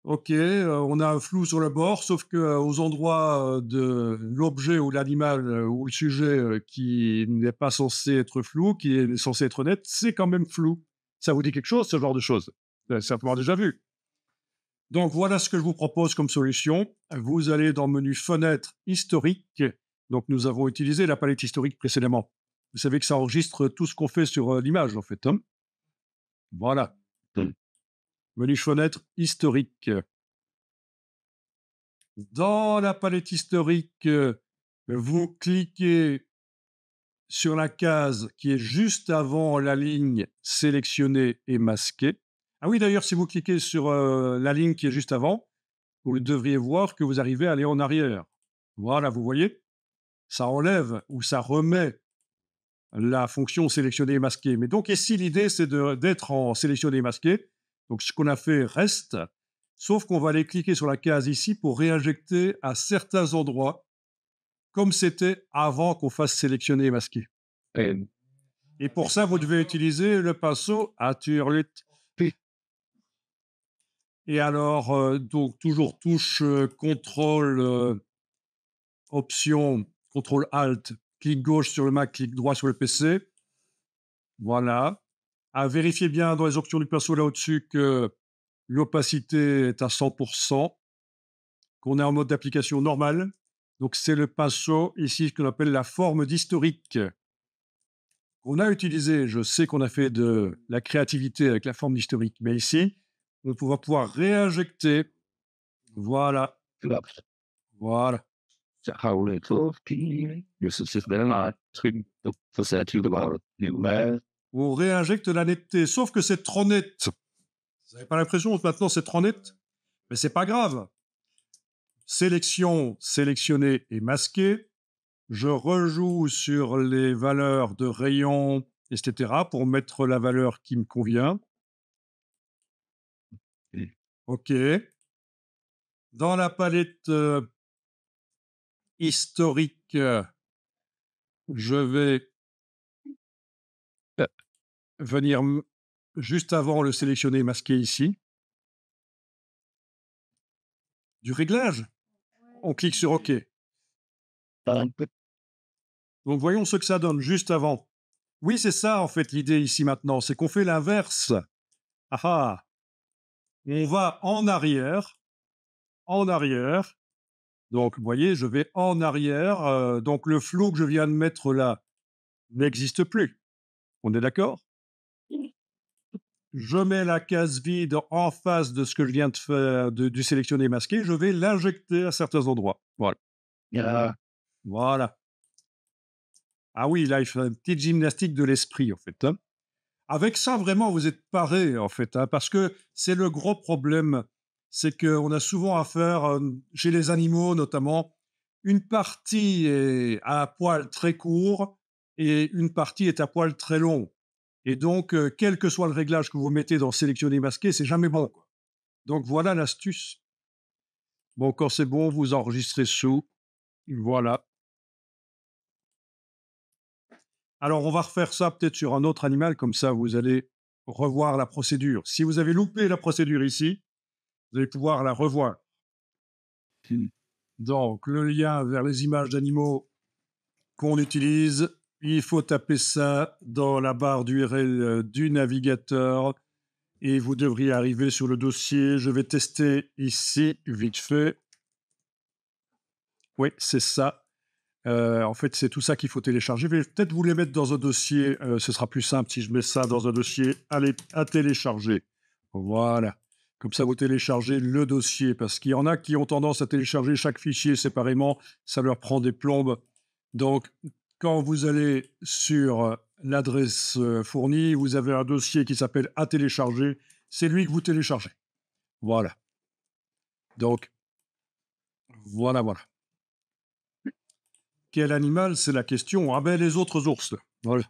Ok, on a un flou sur le bord, sauf que aux endroits de l'objet ou l'animal ou le sujet qui n'est pas censé être flou, qui est censé être net, c'est quand même flou. Ça vous dit quelque chose, ce genre de choses? Vous avez certainement déjà vu. Donc voilà ce que je vous propose comme solution. Vous allez dans le menu Fenêtre historique. Donc nous avons utilisé la palette historique précédemment. Vous savez que ça enregistre tout ce qu'on fait sur l'image, en fait. Hein. Voilà. Menu Fenêtre historique. Dans la palette historique, vous cliquez sur la case qui est juste avant la ligne sélectionner et masquer. Ah oui, d'ailleurs, si vous cliquez sur la ligne qui est juste avant, vous devriez voir que vous arrivez à aller en arrière. Voilà, vous voyez, ça enlève ou ça remet la fonction sélectionner et masquer. Mais donc ici, l'idée, c'est d'être en sélectionner et masquer. Donc ce qu'on a fait reste, sauf qu'on va aller cliquer sur la case ici pour réinjecter à certains endroits, comme c'était avant qu'on fasse sélectionner et masquer. Et pour ça, vous devez utiliser le pinceau à turlute. Et alors, donc toujours touche contrôle, option, contrôle alt, clic gauche sur le Mac, clic droit sur le PC. Voilà. À vérifier bien dans les options du pinceau là au-dessus que l'opacité est à 100%, qu'on est en mode d'application normale. Donc c'est le pinceau ici ce qu'on appelle la forme d'historique. On a utilisé, je sais qu'on a fait de la créativité avec la forme d'historique, mais ici, on va pouvoir réinjecter. Voilà. Voilà. On réinjecte la netteté, sauf que c'est trop net. Vous n'avez pas l'impression que maintenant c'est trop net? Mais c'est pas grave. Sélection, sélectionner et masquer. Je rejoue sur les valeurs de rayon, etc. pour mettre la valeur qui me convient. OK. Dans la palette historique, je vais venir juste avant le sélectionner et masquer ici. Du réglage. On clique sur OK. Donc voyons ce que ça donne juste avant. Oui, c'est ça en fait l'idée ici maintenant, c'est qu'on fait l'inverse. Ah ah. On va en arrière. Donc vous voyez, je vais en arrière. Donc le flou que je viens de mettre là n'existe plus. On est d'accord? Je mets la case vide en face de ce que je viens de faire, du sélectionner masqué. Je vais l'injecter à certains endroits. Voilà. Voilà. Ah oui, là, il fait une petite gymnastique de l'esprit, en fait. Hein. Avec ça, vraiment, vous êtes paré, en fait, hein, parce que c'est le gros problème. C'est qu'on a souvent affaire, chez les animaux notamment, une partie est à poil très court et une partie est à poil très long. Et donc, quel que soit le réglage que vous mettez dans sélectionner masquer, c'est jamais bon. Quoi. Donc, voilà l'astuce. Bon, quand c'est bon, vous enregistrez sous. Voilà. Alors, on va refaire ça peut-être sur un autre animal, comme ça, vous allez revoir la procédure. Si vous avez loupé la procédure ici, vous allez pouvoir la revoir. Donc, le lien vers les images d'animaux qu'on utilise, il faut taper ça dans la barre d'URL du navigateur Et vous devriez arriver sur le dossier. Je vais tester ici, vite fait. Oui, c'est ça. En fait, c'est tout ça qu'il faut télécharger. Je vais peut-être vous les mettre dans un dossier. Ce sera plus simple si je mets ça dans un dossier à télécharger. Voilà. Comme ça, vous téléchargez le dossier. Parce qu'il y en a qui ont tendance à télécharger chaque fichier séparément. Ça leur prend des plombes. Donc, quand vous allez sur l'adresse fournie, vous avez un dossier qui s'appelle à télécharger. C'est lui que vous téléchargez. Voilà. Donc, voilà. Quel animal, c'est la question. Ah ben, les autres ours. Voilà.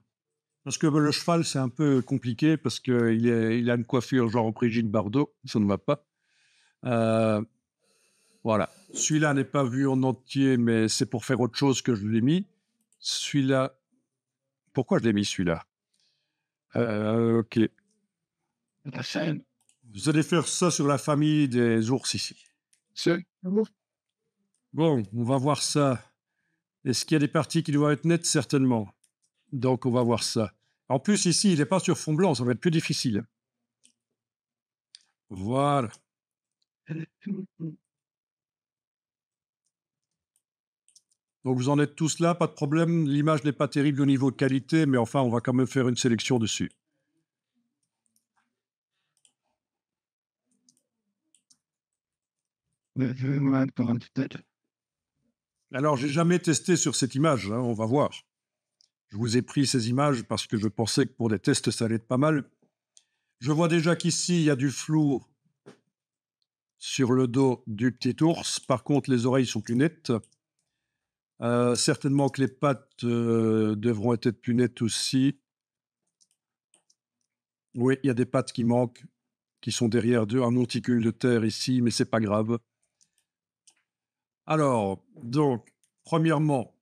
Parce que le cheval, c'est un peu compliqué parce qu'il a une coiffure genre Brigitte Bardot. Ça ne va pas. Voilà. Celui-là n'est pas vu en entier, mais c'est pour faire autre chose que je l'ai mis. Celui-là... Pourquoi je l'ai mis, celui-là? Ok. Vous allez faire ça sur la famille des ours ici. Bon, on va voir ça. Est-ce qu'il y a des parties qui doivent être nettes? Certainement. Donc, on va voir ça. En plus, ici, il n'est pas sur fond blanc, ça va être plus difficile. Voilà. Donc, vous en êtes tous là, pas de problème. L'image n'est pas terrible au niveau de qualité, mais enfin, on va quand même faire une sélection dessus. Alors, j'ai jamais testé sur cette image, hein, on va voir. Je vous ai pris ces images parce que je pensais que pour des tests, ça allait être pas mal. Je vois déjà qu'ici, il y a du flou sur le dos du petit ours. Par contre, les oreilles sont plus nettes. Certainement que les pattes devront être plus nettes aussi. Oui, il y a des pattes qui manquent, qui sont derrière un monticule de terre ici, mais c'est pas grave. Alors, donc, premièrement,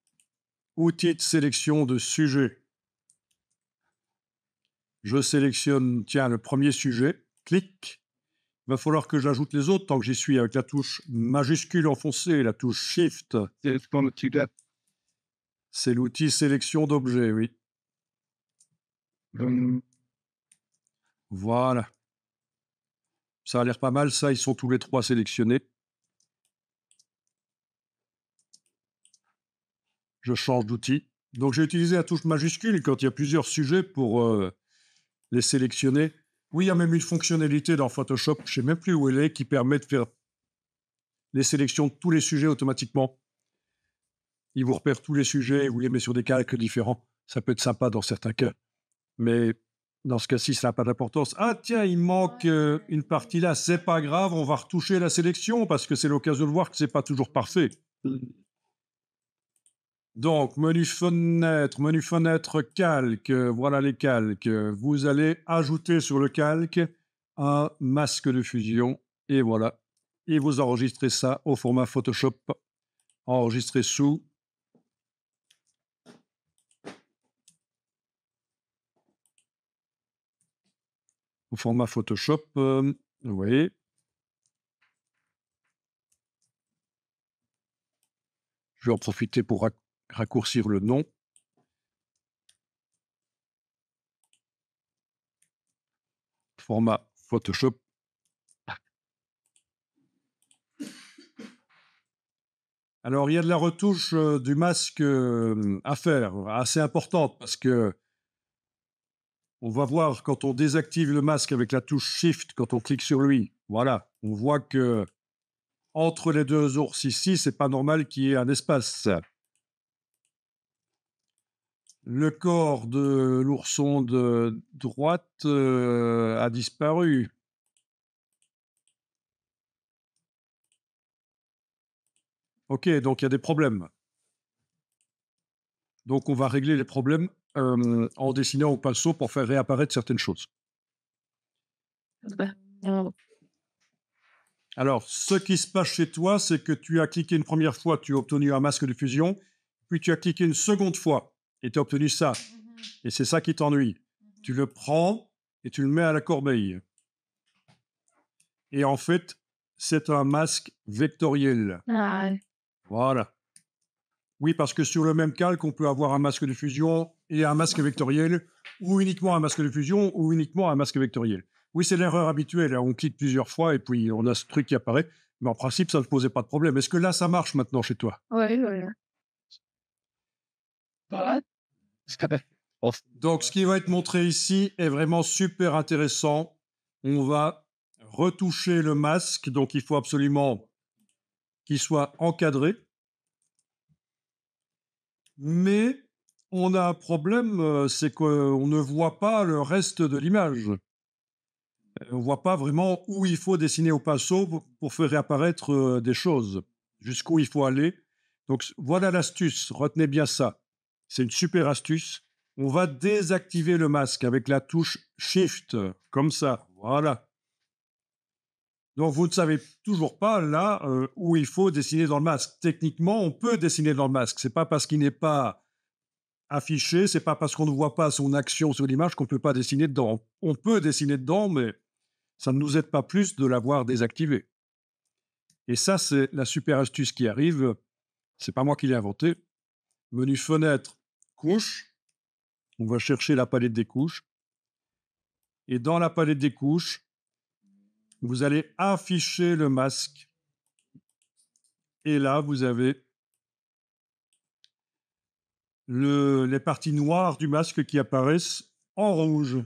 outil de sélection de sujet. Je sélectionne, tiens, le premier sujet, clic. Il va falloir que j'ajoute les autres tant que j'y suis avec la touche majuscule enfoncée et la touche Shift. C'est l'outil sélection d'objets, oui. Voilà. Ça a l'air pas mal, ça, ils sont tous les trois sélectionnés. Je change d'outil. Donc, j'ai utilisé la touche majuscule quand il y a plusieurs sujets pour les sélectionner. Oui, il y a même une fonctionnalité dans Photoshop, je ne sais même plus où elle est, qui permet de faire les sélections de tous les sujets automatiquement. Il vous repère tous les sujets et vous les met sur des calques différents. Ça peut être sympa dans certains cas. Mais dans ce cas-ci, ça n'a pas d'importance. Ah tiens, il manque une partie là. C'est pas grave, on va retoucher la sélection parce que c'est l'occasion de voir que c'est pas toujours parfait. Donc, menu fenêtre, calque. Voilà les calques. Vous allez ajouter sur le calque un masque de fusion. Et voilà. Et vous enregistrez ça au format Photoshop. Enregistrez sous. Au format Photoshop, vous voyez. Je vais en profiter pour raccourcir le nom. Format Photoshop. Alors, il y a de la retouche du masque à faire, assez importante, parce que on va voir quand on désactive le masque avec la touche Shift, quand on clique sur lui, voilà, on voit que entre les deux ours ici, c'est pas normal qu'il y ait un espace. Le corps de l'ourson de droite a disparu. Ok, donc il y a des problèmes. Donc on va régler les problèmes en dessinant au pinceau pour faire réapparaître certaines choses. Alors, ce qui se passe chez toi, c'est que tu as cliqué une première fois, tu as obtenu un masque de fusion, puis tu as cliqué une seconde fois et tu as obtenu ça. Et c'est ça qui t'ennuie. Tu le prends et tu le mets à la corbeille. Et en fait, c'est un masque vectoriel. Voilà. Oui, parce que sur le même calque, on peut avoir un masque de fusion et un masque vectoriel, ou uniquement un masque de fusion, ou uniquement un masque vectoriel. Oui, c'est l'erreur habituelle, hein. On clique plusieurs fois et puis on a ce truc qui apparaît. Mais en principe, ça ne posait pas de problème. Est-ce que là, ça marche maintenant chez toi? Ouais, ouais. Voilà. Oh, Donc, ce qui va être montré ici est vraiment super intéressant. On va retoucher le masque, donc il faut absolument qu'il soit encadré. Mais on a un problème, c'est qu'on ne voit pas le reste de l'image. On ne voit pas vraiment où il faut dessiner au pinceau pour faire réapparaître des choses, jusqu'où il faut aller. Donc voilà l'astuce, retenez bien ça. C'est une super astuce. On va désactiver le masque avec la touche Shift, comme ça. Voilà. Donc vous ne savez toujours pas là où il faut dessiner dans le masque. Techniquement, on peut dessiner dans le masque. C'est pas parce qu'il n'est pas affiché, c'est pas parce qu'on ne voit pas son action sur l'image qu'on peut pas dessiner dedans. On peut dessiner dedans, mais ça ne nous aide pas plus de l'avoir désactivé. Et ça, c'est la super astuce qui arrive. C'est pas moi qui l'ai inventé. Menu fenêtre, couche. On va chercher la palette des couches. Et dans la palette des couches, vous allez afficher le masque. Et là, vous avez les parties noires du masque qui apparaissent en rouge.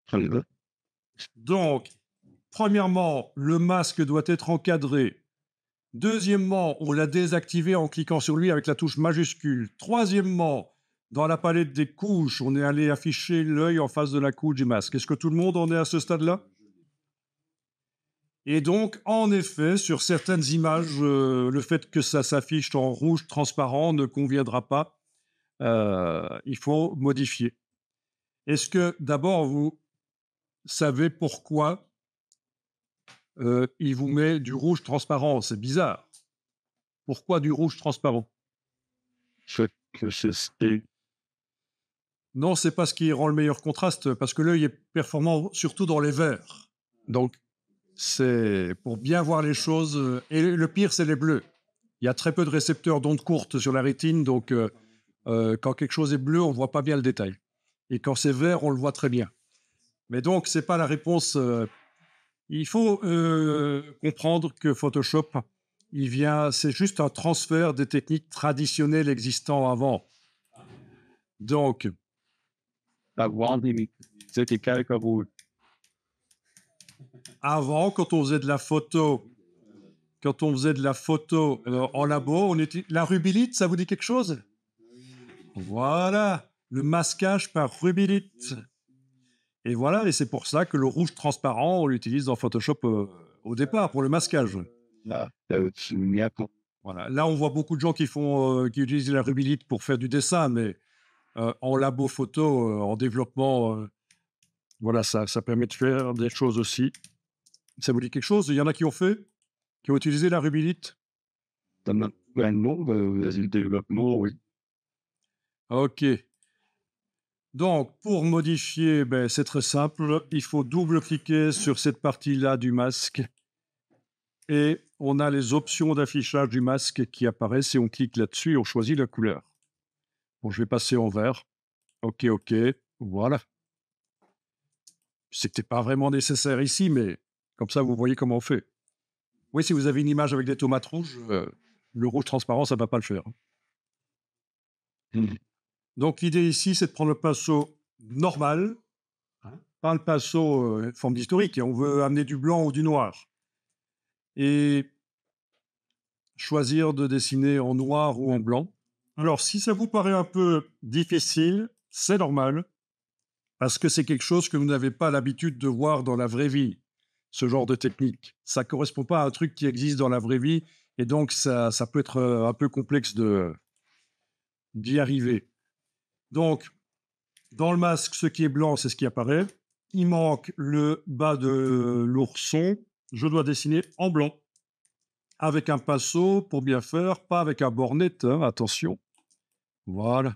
très bien. Donc, premièrement, le masque doit être encadré. Deuxièmement, on l'a désactivé en cliquant sur lui avec la touche majuscule. Troisièmement, dans la palette des couches, on est allé afficher l'œil en face de la couche du masque. Est-ce que tout le monde en est à ce stade-là? Et donc, en effet, sur certaines images, le fait que ça s'affiche en rouge transparent ne conviendra pas. Il faut modifier. Est-ce que d'abord, vous savez pourquoi il vous met du rouge transparent? C'est bizarre. Pourquoi du rouge transparent? Fait que c'est Non, c'est pas ce qui rend le meilleur contraste, parce que l'œil est performant surtout dans les verts. Donc, c'est pour bien voir les choses. Et le pire, c'est les bleus. Il y a très peu de récepteurs d'ondes courtes sur la rétine, donc quand quelque chose est bleu, on ne voit pas bien le détail. Et quand c'est vert, on le voit très bien. Mais donc, c'est pas la réponse. Il faut comprendre que Photoshop, c'est juste un transfert des techniques traditionnelles existant avant. Donc, avoir des c'était quelque chose. avant, quand on faisait de la photo en labo, la rubylite, ça vous dit quelque chose? Voilà, le masquage par rubylite. Et voilà, et c'est pour ça que le rouge transparent, on l'utilise dans Photoshop au départ pour le masquage. Là, tu m'y as pas. Voilà. Là, on voit beaucoup de gens qui utilisent la rubylite pour faire du dessin, mais en labo photo, en développement, voilà, ça permet de faire des choses aussi. Ça vous dit quelque chose? Il y en a qui ont fait, qui ont utilisé la rubylite? Ça m'a un nom, le développement, oui. Ok. Donc, pour modifier, ben, c'est très simple. Il faut double-cliquer sur cette partie-là du masque. Et on a les options d'affichage du masque qui apparaissent et on clique là-dessus et on choisit la couleur. Bon, je vais passer en vert. Ok, ok. Voilà. C'était pas vraiment nécessaire ici, mais comme ça, vous voyez comment on fait. Oui, si vous avez une image avec des tomates rouges, le rouge transparent, ça ne va pas le faire. Mmh. Donc, l'idée ici, c'est de prendre le pinceau normal, pas le pinceau forme d'historique. On veut amener du blanc ou du noir. Et choisir de dessiner en noir ou en blanc. Alors, si ça vous paraît un peu difficile, c'est normal, parce que c'est quelque chose que vous n'avez pas l'habitude de voir dans la vraie vie, ce genre de technique. Ça ne correspond pas à un truc qui existe dans la vraie vie, et donc ça peut être un peu complexe d'y arriver. Donc, dans le masque, ce qui est blanc, c'est ce qui apparaît. Il manque le bas de l'ourson. Je dois dessiner en blanc, avec un pinceau pour bien faire, pas avec un bornet, hein, attention. Voilà,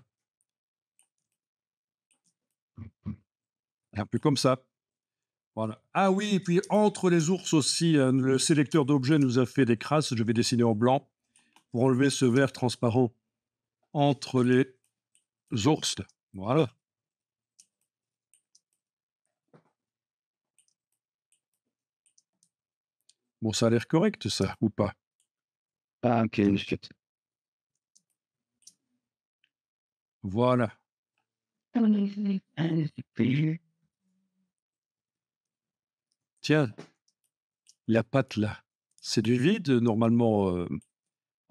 un peu comme ça. Voilà. Ah oui, et puis entre les ours aussi, le sélecteur d'objets nous a fait des crasses. Je vais dessiner en blanc pour enlever ce vert transparent entre les ours. Voilà. Bon, ça a l'air correct, ça, ou pas? Ah, ok, shit. Voilà. Tiens, la pâte, là, c'est du vide, normalement,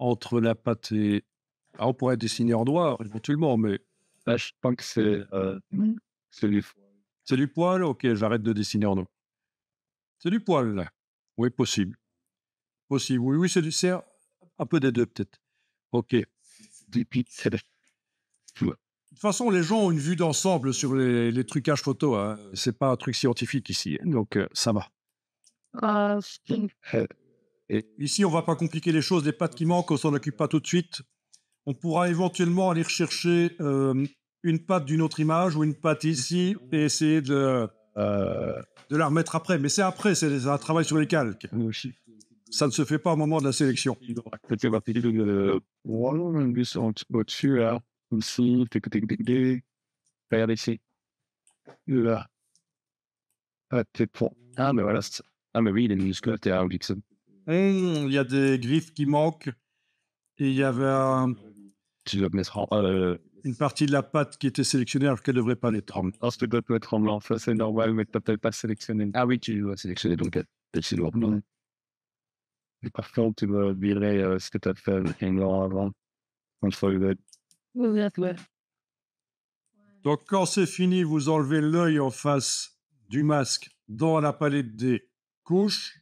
entre la pâte et... Ah, on pourrait dessiner en noir, éventuellement, mais Là, je pense que c'est les c'est du poil? Ok, j'arrête de dessiner en noir. C'est du poil, là. Oui, possible. Possible, oui, oui, c'est un peu des deux, peut-être. Ok. De toute façon, les gens ont une vue d'ensemble sur les trucages photos, hein. C'est pas un truc scientifique ici, hein, donc ça va. Et Ici, on va pas compliquer les choses. Les pattes qui manquent, on s'en occupe pas tout de suite. On pourra éventuellement aller rechercher une patte d'une autre image ou une patte ici et essayer de la remettre après. Mais c'est après, c'est un travail sur les calques. Ça ne se fait pas au moment de la sélection. peut-être va payer le au-dessus, là, aussi, regarde ici. Là. Ah, peut-être pour... Ah, mais voilà. Ah, mais oui, il est minuscule, t'es un Dixon. Il y a des griffes qui manquent et il y avait Tu dois mettre en... une partie de la patte qui était sélectionnée alors qu'elle ne devrait pas l'être. Ah, tu dois te mettre en blanc. Ça, c'est normal, mais t'as peut-être pas sélectionné. Ah oui, tu dois sélectionner, donc c'est noir. Non. Et par contre, tu dois virer ce que t'as fait avec un noir avant. Une fois le... Donc quand c'est fini, vous enlevez l'œil en face du masque dans la palette des couches.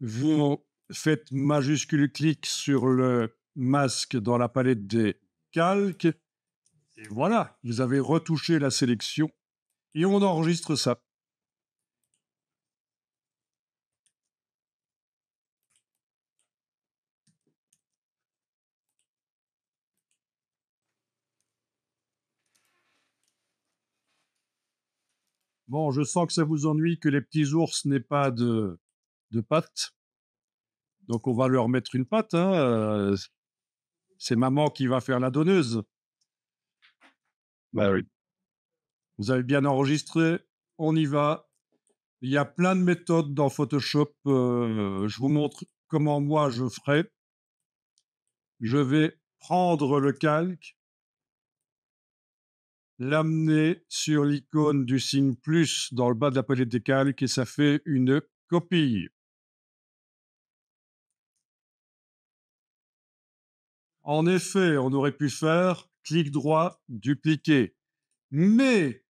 Vous faites majuscule clic sur le masque dans la palette des calques. Et voilà, vous avez retouché la sélection et on enregistre ça. Bon, je sens que ça vous ennuie que les petits ours n'aient pas de pattes. Donc on va leur mettre une patte, hein. C'est maman qui va faire la donneuse. Bah oui. Vous avez bien enregistré, on y va. Il y a plein de méthodes dans Photoshop. Je vous montre comment moi je ferai. Je vais prendre le calque, l'amener sur l'icône du signe plus dans le bas de la palette des calques et ça fait une copie. En effet, on aurait pu faire clic droit, dupliquer. Mais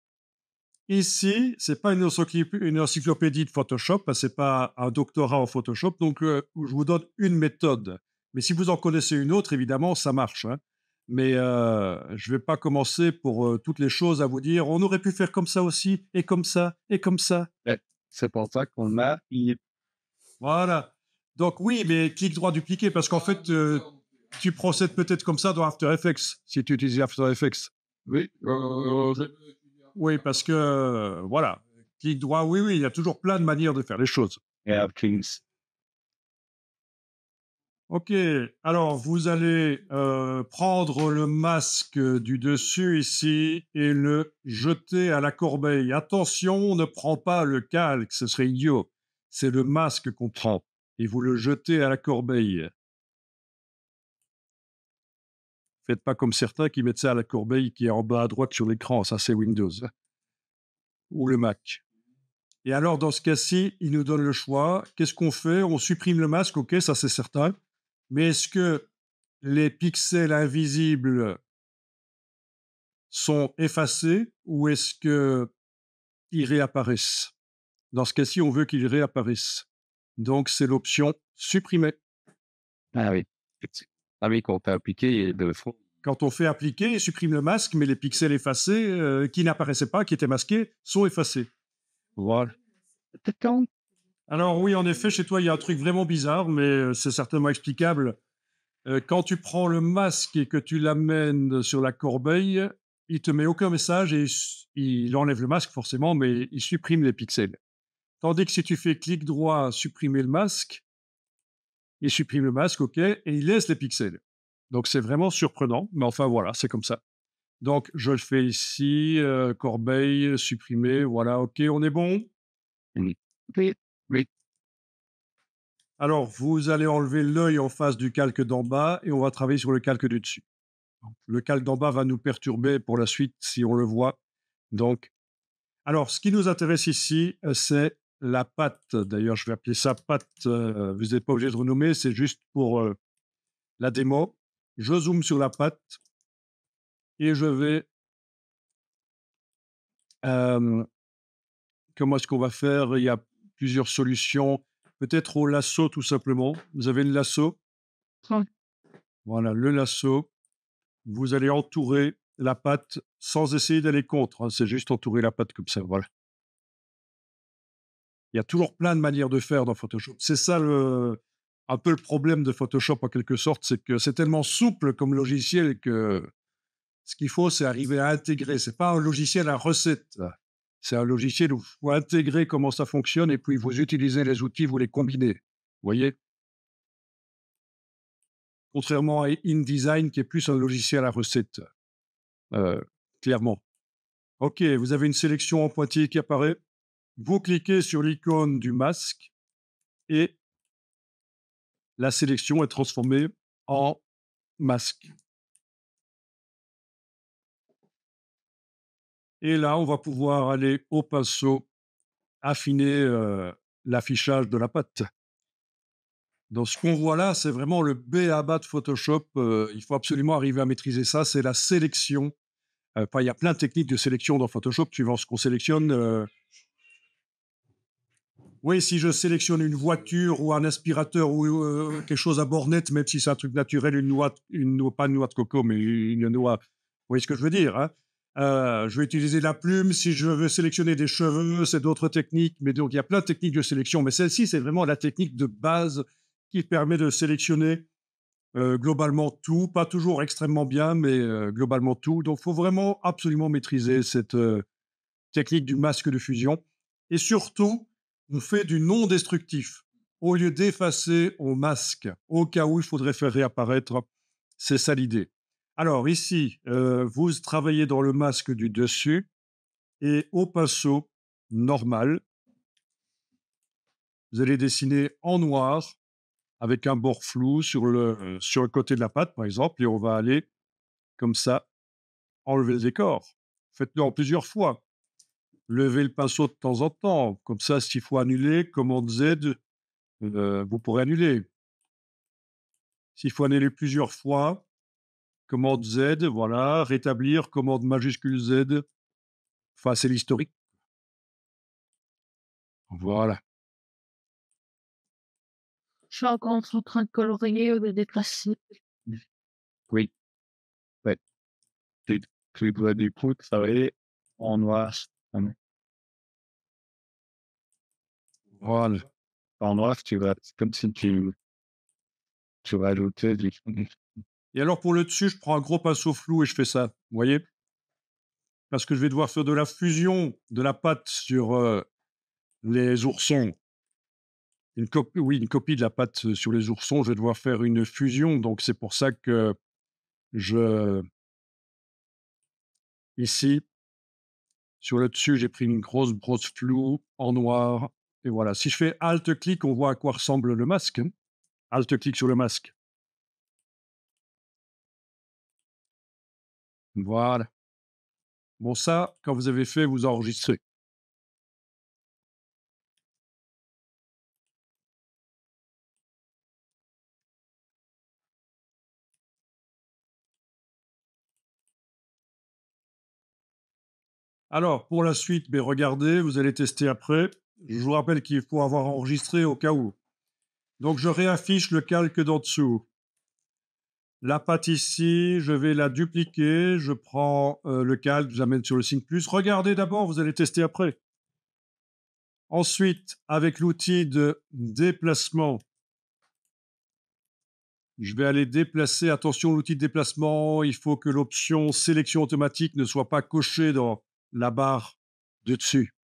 ici, c'est pas une encyclopédie de Photoshop, c'est pas un doctorat en Photoshop, donc je vous donne une méthode. Mais si vous en connaissez une autre, évidemment, ça marche, hein. Mais je vais pas commencer pour toutes les choses à vous dire, on aurait pu faire comme ça aussi, et comme ça, et comme ça. C'est pour ça qu'on a... Voilà. Donc oui, mais clic droit dupliquer, parce qu'en fait, tu procèdes peut-être comme ça dans After Effects, si tu utilises After Effects. Oui. Oui, parce que, voilà, clic droit, oui, oui, il y a toujours plein de manières de faire les choses. Yeah, please. Ok, alors vous allez prendre le masque du dessus ici et le jeter à la corbeille. Attention, on ne prend pas le calque, ce serait idiot. C'est le masque qu'on prend et vous le jetez à la corbeille. Faites pas comme certains qui mettent ça à la corbeille qui est en bas à droite sur l'écran, ça c'est Windows ou le Mac. Et alors dans ce cas-ci, il nous donne le choix. Qu'est-ce qu'on fait? On supprime le masque, ok, ça c'est certain. Mais est-ce que les pixels invisibles sont effacés ou est-ce qu'ils réapparaissent? Dans ce cas-ci, on veut qu'ils réapparaissent. Donc, c'est l'option supprimer. Ah oui. Ah oui, quand t'as appliqué de fond. Quand on fait appliquer, il supprime le masque, mais les pixels effacés, qui n'apparaissaient pas, qui étaient masqués, sont effacés. Voilà. Alors oui, en effet, chez toi, il y a un truc vraiment bizarre, mais c'est certainement explicable. Quand tu prends le masque et que tu l'amènes sur la corbeille, il te met aucun message et il enlève le masque forcément, mais il supprime les pixels. Tandis que si tu fais clic droit, supprimer le masque, il supprime le masque, ok, et il laisse les pixels. Donc c'est vraiment surprenant, mais enfin voilà, c'est comme ça. Donc je le fais ici, corbeille, supprimer, voilà, ok, on est bon. Oui. Oui. Alors, vous allez enlever l'œil en face du calque d'en bas et on va travailler sur le calque du dessus. Le calque d'en bas va nous perturber pour la suite si on le voit. Donc, alors, ce qui nous intéresse ici, c'est la patte. D'ailleurs, je vais appeler ça patte. Vous n'êtes pas obligé de renommer, c'est juste pour la démo. Je zoome sur la patte et je vais. Comment est-ce qu'on va faire? Il y a plusieurs solutions. Peut-être au lasso, tout simplement. Vous avez le lasso. Ouais. Voilà, le lasso. Vous allez entourer la patte sans essayer d'aller contre, hein, c'est juste entourer la patte comme ça, voilà. Il y a toujours plein de manières de faire dans Photoshop. C'est ça un peu le problème de Photoshop en quelque sorte, c'est que c'est tellement souple comme logiciel que ce qu'il faut, c'est arriver à intégrer. C'est pas un logiciel à recette. C'est un logiciel où il faut intégrer comment ça fonctionne et puis vous utilisez les outils, vous les combinez. Vous voyez? Contrairement à InDesign qui est plus un logiciel à recette, euh, clairement. OK, vous avez une sélection en pointillé qui apparaît. Vous cliquez sur l'icône du masque et la sélection est transformée en masque. Et là, on va pouvoir aller au pinceau, affiner l'affichage de la patte. Donc, ce qu'on voit là, c'est vraiment le b.a.-ba de Photoshop. Il faut absolument arriver à maîtriser ça. C'est la sélection. Enfin, il y a plein de techniques de sélection dans Photoshop, suivant ce qu'on sélectionne. Oui, si je sélectionne une voiture ou un aspirateur ou quelque chose à bornette, même si c'est un truc naturel, pas une noix de coco, mais une noix. Vous voyez ce que je veux dire, hein? Je vais utiliser la plume. Si je veux sélectionner des cheveux, c'est d'autres techniques. Mais donc, il y a plein de techniques de sélection. Mais celle-ci, c'est vraiment la technique de base qui permet de sélectionner globalement tout. Pas toujours extrêmement bien, mais globalement tout. Donc, il faut vraiment absolument maîtriser cette technique du masque de fusion. Et surtout, on fait du non destructif. Au lieu d'effacer, on masque, au cas où il faudrait faire réapparaître. C'est ça l'idée. Alors ici, vous travaillez dans le masque du dessus et au pinceau normal, vous allez dessiner en noir avec un bord flou sur le côté de la patte, par exemple, et on va aller comme ça enlever le décor. Faites-le en plusieurs fois. Levez le pinceau de temps en temps. Comme ça, s'il faut annuler, commande Z, vous pourrez annuler. S'il faut annuler plusieurs fois, commande Z, voilà. Rétablir, commande majuscule Z. Enfin, c'est l'historique. Voilà. Je suis encore en train de colorier ou de déplacer. Oui, ouais. Tu dois du coup travailler en noir. Voilà. En noir, c'est comme si tu rajoutais du. Et alors, pour le dessus, je prends un gros pinceau flou et je fais ça. Vous voyez? Parce que je vais devoir faire de la fusion de la pâte sur les oursons. Une copie de la pâte sur les oursons. Je vais devoir faire une fusion. Donc, c'est pour ça que ici, sur le dessus, j'ai pris une grosse brosse floue en noir. Et voilà. Si je fais Alt-clic, on voit à quoi ressemble le masque, hein. Alt-clic sur le masque. Voilà. Bon, ça, quand vous avez fait, vous enregistrez. Alors, pour la suite, ben, regardez, vous allez tester après. Je vous rappelle qu'il faut avoir enregistré au cas où. Donc, je réaffiche le calque d'en dessous. La patte ici, je vais la dupliquer. Je prends le calque, je l'amène sur le signe plus. Regardez d'abord, vous allez tester après. Ensuite, avec l'outil de déplacement, je vais aller déplacer. Attention, l'outil de déplacement, il faut que l'option sélection automatique ne soit pas cochée dans la barre de dessus.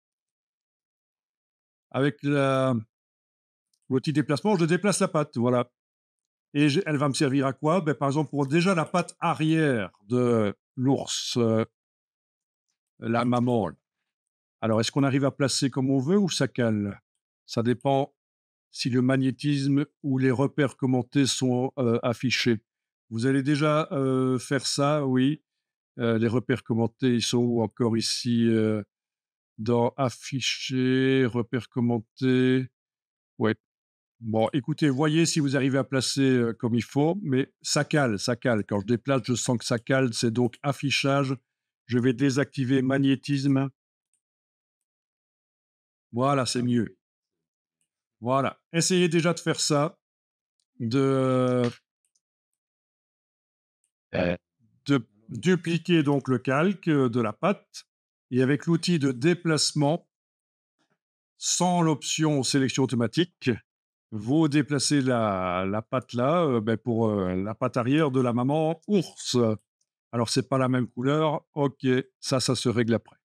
Avec l'outil déplacement, je déplace la patte, voilà. Et elle va me servir à quoi? Ben, par exemple, pour déjà la patte arrière de l'ours, la maman. Alors, est-ce qu'on arrive à placer comme on veut ou ça cale? Ça dépend si le magnétisme ou les repères commentés sont affichés. Vous allez déjà faire ça, oui. Les repères commentés, ils sont où encore ici dans afficher, repères commentés. Ouais. Bon, écoutez, voyez si vous arrivez à placer comme il faut, mais ça cale, ça cale. Quand je déplace, je sens que ça cale. C'est donc affichage. Je vais désactiver magnétisme. Voilà, c'est mieux. Voilà. Essayez déjà de faire ça, de, Euh, de dupliquer donc le calque de la patte et avec l'outil de déplacement, sans l'option sélection automatique, vous déplacez la patte là pour la patte arrière de la maman ours. Alors, c'est pas la même couleur. OK, ça se règle après.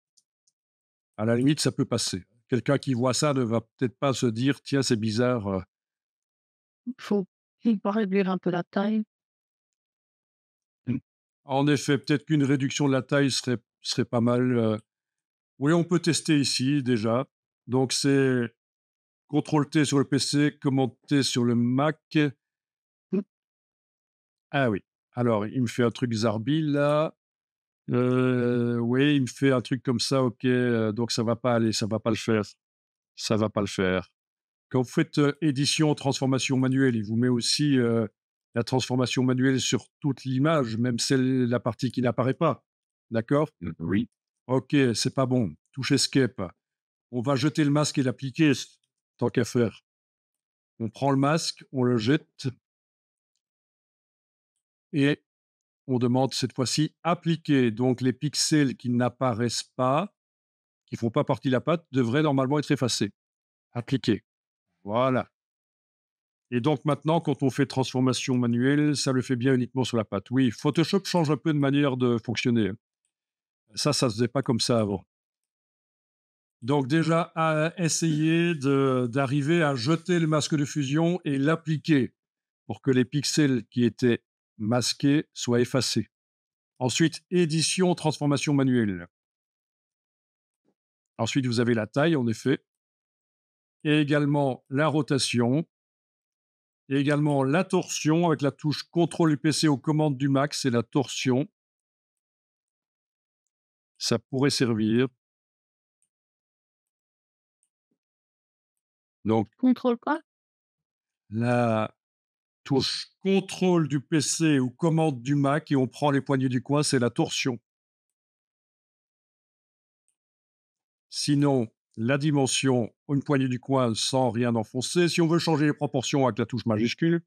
À la limite, ça peut passer. Quelqu'un qui voit ça ne va peut-être pas se dire: «Tiens, c'est bizarre». Faut pas réduire un peu la taille. En effet, peut-être qu'une réduction de la taille serait pas mal. Oui, on peut tester ici déjà. Donc, c'est contrôle T sur le PC, commande T sur le Mac. Ah oui. Alors, il me fait un truc Zarbi là. Oui, il me fait un truc comme ça, OK, donc ça va pas aller, ça va pas le faire. Ça va pas le faire. Quand vous faites, édition, transformation manuelle, il vous met aussi, la transformation manuelle sur toute l'image, même la partie qui n'apparaît pas. D'accord? oui. OK, c'est pas bon. Touche escape. On va jeter le masque et l'appliquer, tant qu'à faire. On prend le masque, on le jette et on demande cette fois-ci appliquer. Donc les pixels qui n'apparaissent pas, qui font pas partie de la pâte, devraient normalement être effacés. Appliquer. Voilà. Et donc maintenant, quand on fait transformation manuelle, ça le fait bien uniquement sur la pâte. Oui, Photoshop change un peu de manière de fonctionner, hein. Ça se faisait pas comme ça avant. Donc déjà, à essayer d'arriver à jeter le masque de fusion et l'appliquer pour que les pixels qui étaient masqués soient effacés. Ensuite, édition, transformation manuelle. Ensuite, vous avez la taille, en effet, et également la rotation, et également la torsion avec la touche CTRL et PC aux commandes du Mac, c'est la torsion. Ça pourrait servir. Donc, Contrôle quoi? la touche contrôle du PC ou commande du Mac et on prend les poignées du coin, c'est la torsion. Sinon, la dimension, une poignée du coin sans rien enfoncer. Si on veut changer les proportions avec la touche majuscule,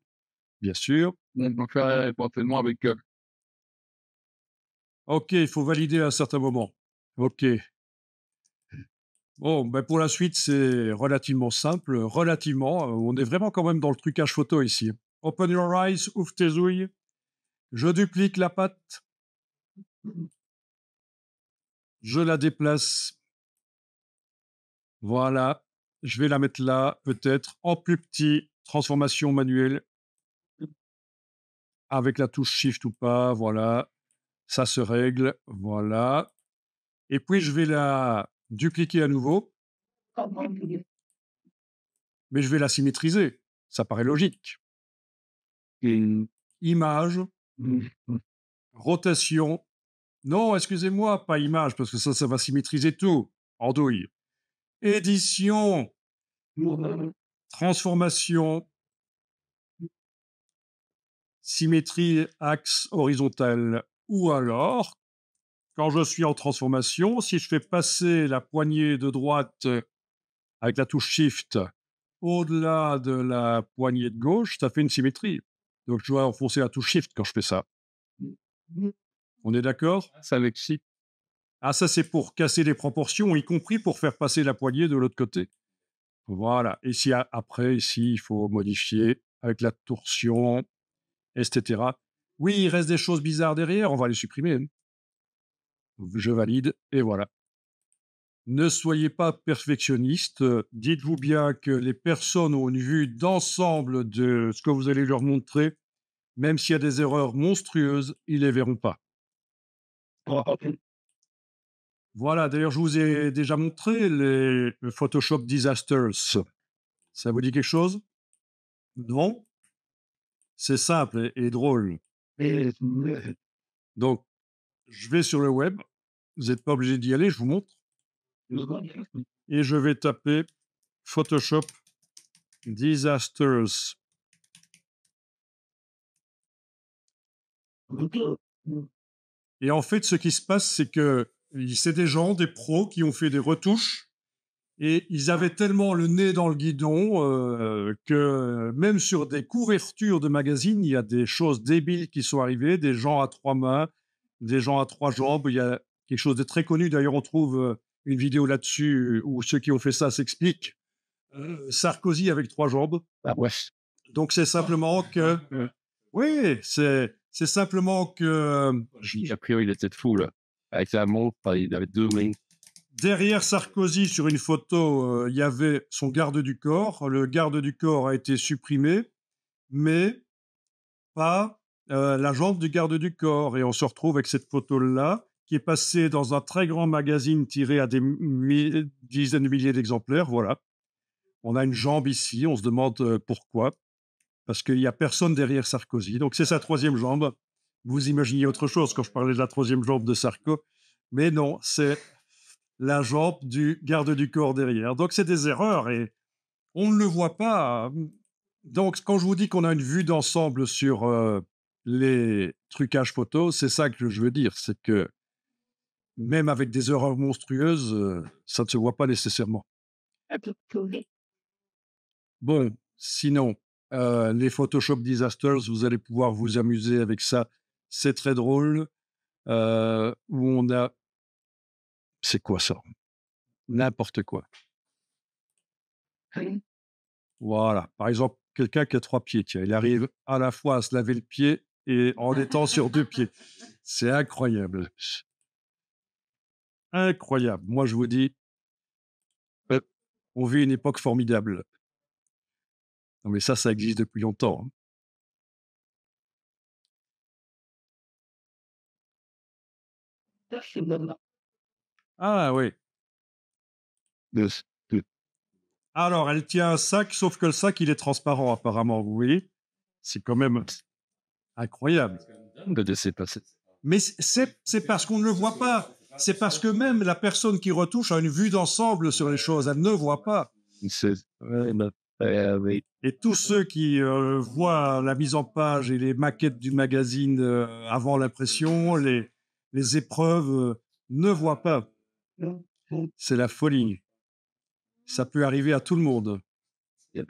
bien sûr. On peut faire éventuellement avec OK, il faut valider à un certain moment. OK. Bon, ben pour la suite, c'est relativement simple, relativement. On est vraiment quand même dans le trucage photo ici. Open your eyes, ouvre tes ouilles. Je duplique la patte. Je la déplace. Voilà. Je vais la mettre là, peut-être en plus petit. Transformation manuelle avec la touche Shift ou pas. Voilà. Ça se règle. Voilà. Et puis, je vais la dupliquer à nouveau, mais je vais la symétriser. Ça paraît logique. et Image, rotation. Non, excusez-moi, pas image, parce que ça va symétriser tout. Andouille. Édition, transformation, symétrie, axe horizontal. Ou alors, quand je suis en transformation, si je fais passer la poignée de droite avec la touche Shift au-delà de la poignée de gauche, ça fait une symétrie. Donc, je dois enfoncer la touche Shift quand je fais ça. On est d'accord? ça avec si. Ah, ça, c'est pour casser les proportions, y compris pour faire passer la poignée de l'autre côté. Voilà. Et si après, ici, il faut modifier avec la torsion, etc. Oui, il reste des choses bizarres derrière, on va les supprimer, hein. Je valide, et voilà. Ne soyez pas perfectionniste. Dites-vous bien que les personnes ont une vue d'ensemble de ce que vous allez leur montrer. Même s'il y a des erreurs monstrueuses, ils les verront pas. Voilà, d'ailleurs, je vous ai déjà montré les Photoshop Disasters. Ça vous dit quelque chose? Non, c'est simple et drôle. Donc, je vais sur le web, vous n'êtes pas obligé d'y aller, je vous montre, et je vais taper Photoshop Disasters. Et en fait, ce qui se passe, c'est que c'est des gens, des pros qui ont fait des retouches et ils avaient tellement le nez dans le guidon que même sur des couvertures de magazines, il y a des choses débiles qui sont arrivées, des gens à 3 mains, des gens à 3 jambes. Il y a quelque chose de très connu. D'ailleurs, on trouve une vidéo là-dessus où ceux qui ont fait ça s'expliquent. Sarkozy avec 3 jambes. Ah ouais. Donc, c'est simplement que... Oui, c'est simplement que A priori, il était fou, là. Avec sa montre, il avait 2 mains. derrière Sarkozy, sur une photo, il y avait son garde du corps. Le garde du corps a été supprimé, mais pas la jambe du garde du corps. Et on se retrouve avec cette photo-là, qui est passée dans un très grand magazine tiré à des dizaines de milliers d'exemplaires. Voilà. On a une jambe ici, on se demande pourquoi. Parce qu'il n'y a personne derrière Sarkozy. Donc c'est sa troisième jambe. Vous imaginez autre chose quand je parlais de la troisième jambe de Sarko. Mais non, c'est la jambe du garde du corps derrière. Donc c'est des erreurs et on ne le voit pas. Donc quand je vous dis qu'on a une vue d'ensemble sur les trucages photos, c'est ça que je veux dire. C'est que même avec des erreurs monstrueuses, ça ne se voit pas nécessairement. Bon, sinon, les Photoshop Disasters, vous allez pouvoir vous amuser avec ça. C'est très drôle. Où on a... C'est quoi ça? N'importe quoi. Voilà. Par exemple, quelqu'un qui a 3 pieds, tiens, il arrive à la fois à se laver le pied et en étant sur 2 pieds. C'est incroyable. Incroyable. Moi, je vous dis, on vit une époque formidable. Non, mais ça existe depuis longtemps, hein. Ah oui. Alors, elle tient un sac, sauf que le sac, il est transparent, apparemment. Vous voyez? C'est quand même incroyable. De laisser passer. Mais c'est parce qu'on ne le voit pas. C'est parce que même la personne qui retouche a une vue d'ensemble sur les choses. Elle ne voit pas. Oui. Et tous ceux qui voient la mise en page et les maquettes du magazine avant l'impression, les épreuves, ne voient pas. C'est la folie. Ça peut arriver à tout le monde. Oui,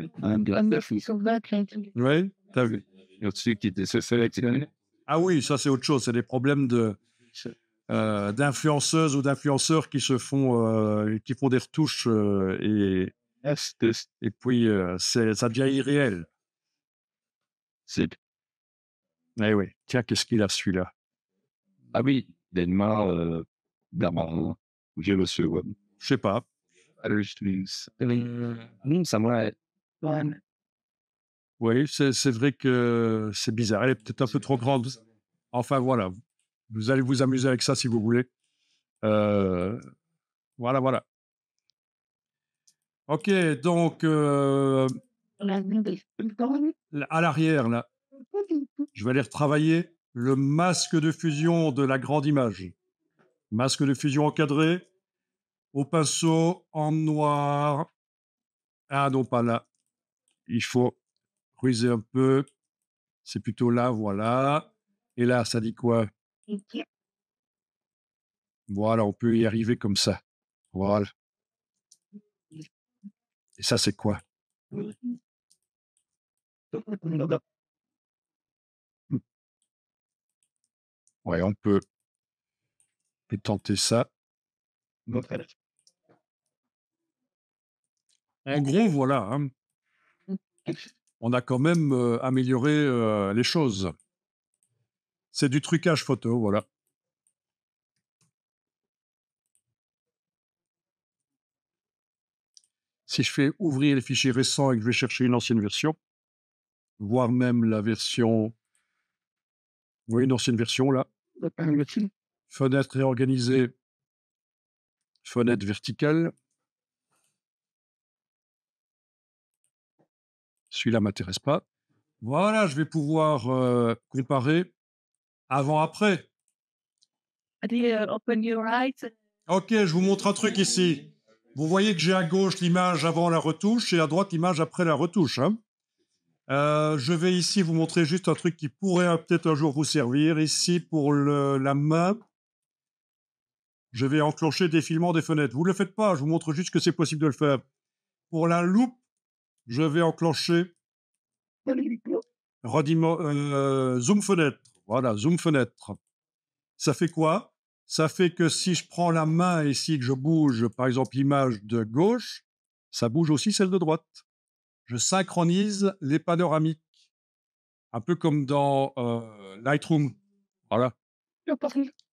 t'as vu. Au-dessus qui était sélectionné. Ah oui, ça c'est autre chose. C'est des problèmes d'influenceuses ou d'influenceurs qui qui font des retouches et puis ça devient irréel. Eh oui. Tiens, qu'est-ce qu'il a celui-là? Ah oui, Denmark, d'abord, j'ai le second. Je sais pas. Ça m'a. Oui, c'est vrai que c'est bizarre. Elle est peut-être un peu trop grande. Enfin voilà, vous allez vous amuser avec ça si vous voulez. Voilà, voilà. Ok, donc à l'arrière, là, je vais aller retravailler le masque de fusion de la grande image. Masque de fusion encadré, au pinceau, en noir. Ah non, pas là. Il faut ruser un peu. C'est plutôt là, voilà. Et là, ça dit quoi? Voilà, on peut y arriver comme ça. Voilà. Et ça, c'est quoi? Ouais, on peut tenter ça. En gros, voilà, hein. On a quand même amélioré les choses. C'est du trucage photo, voilà. Si je fais ouvrir les fichiers récents et que je vais chercher une ancienne version, voire même la version... Vous voyez une ancienne version, là. Fenêtre réorganisée. Fenêtre verticale. Celui-là ne m'intéresse pas. Voilà, je vais pouvoir comparer avant-après. Open your eyes. Ok, je vous montre un truc ici. Vous voyez que j'ai à gauche l'image avant la retouche et à droite l'image après la retouche. Hein. Je vais ici vous montrer juste un truc qui pourrait peut-être un jour vous servir. Ici, pour la main, je vais enclencher défilement des fenêtres. Vous ne le faites pas, je vous montre juste que c'est possible de le faire. Pour la loupe, je vais enclencher zoom fenêtre. Voilà, zoom fenêtre. Ça fait quoi? Ça fait que si je prends la main ici, que je bouge, par exemple, l'image de gauche, ça bouge aussi celle de droite. Je synchronise les panoramiques. Un peu comme dans Lightroom. Voilà.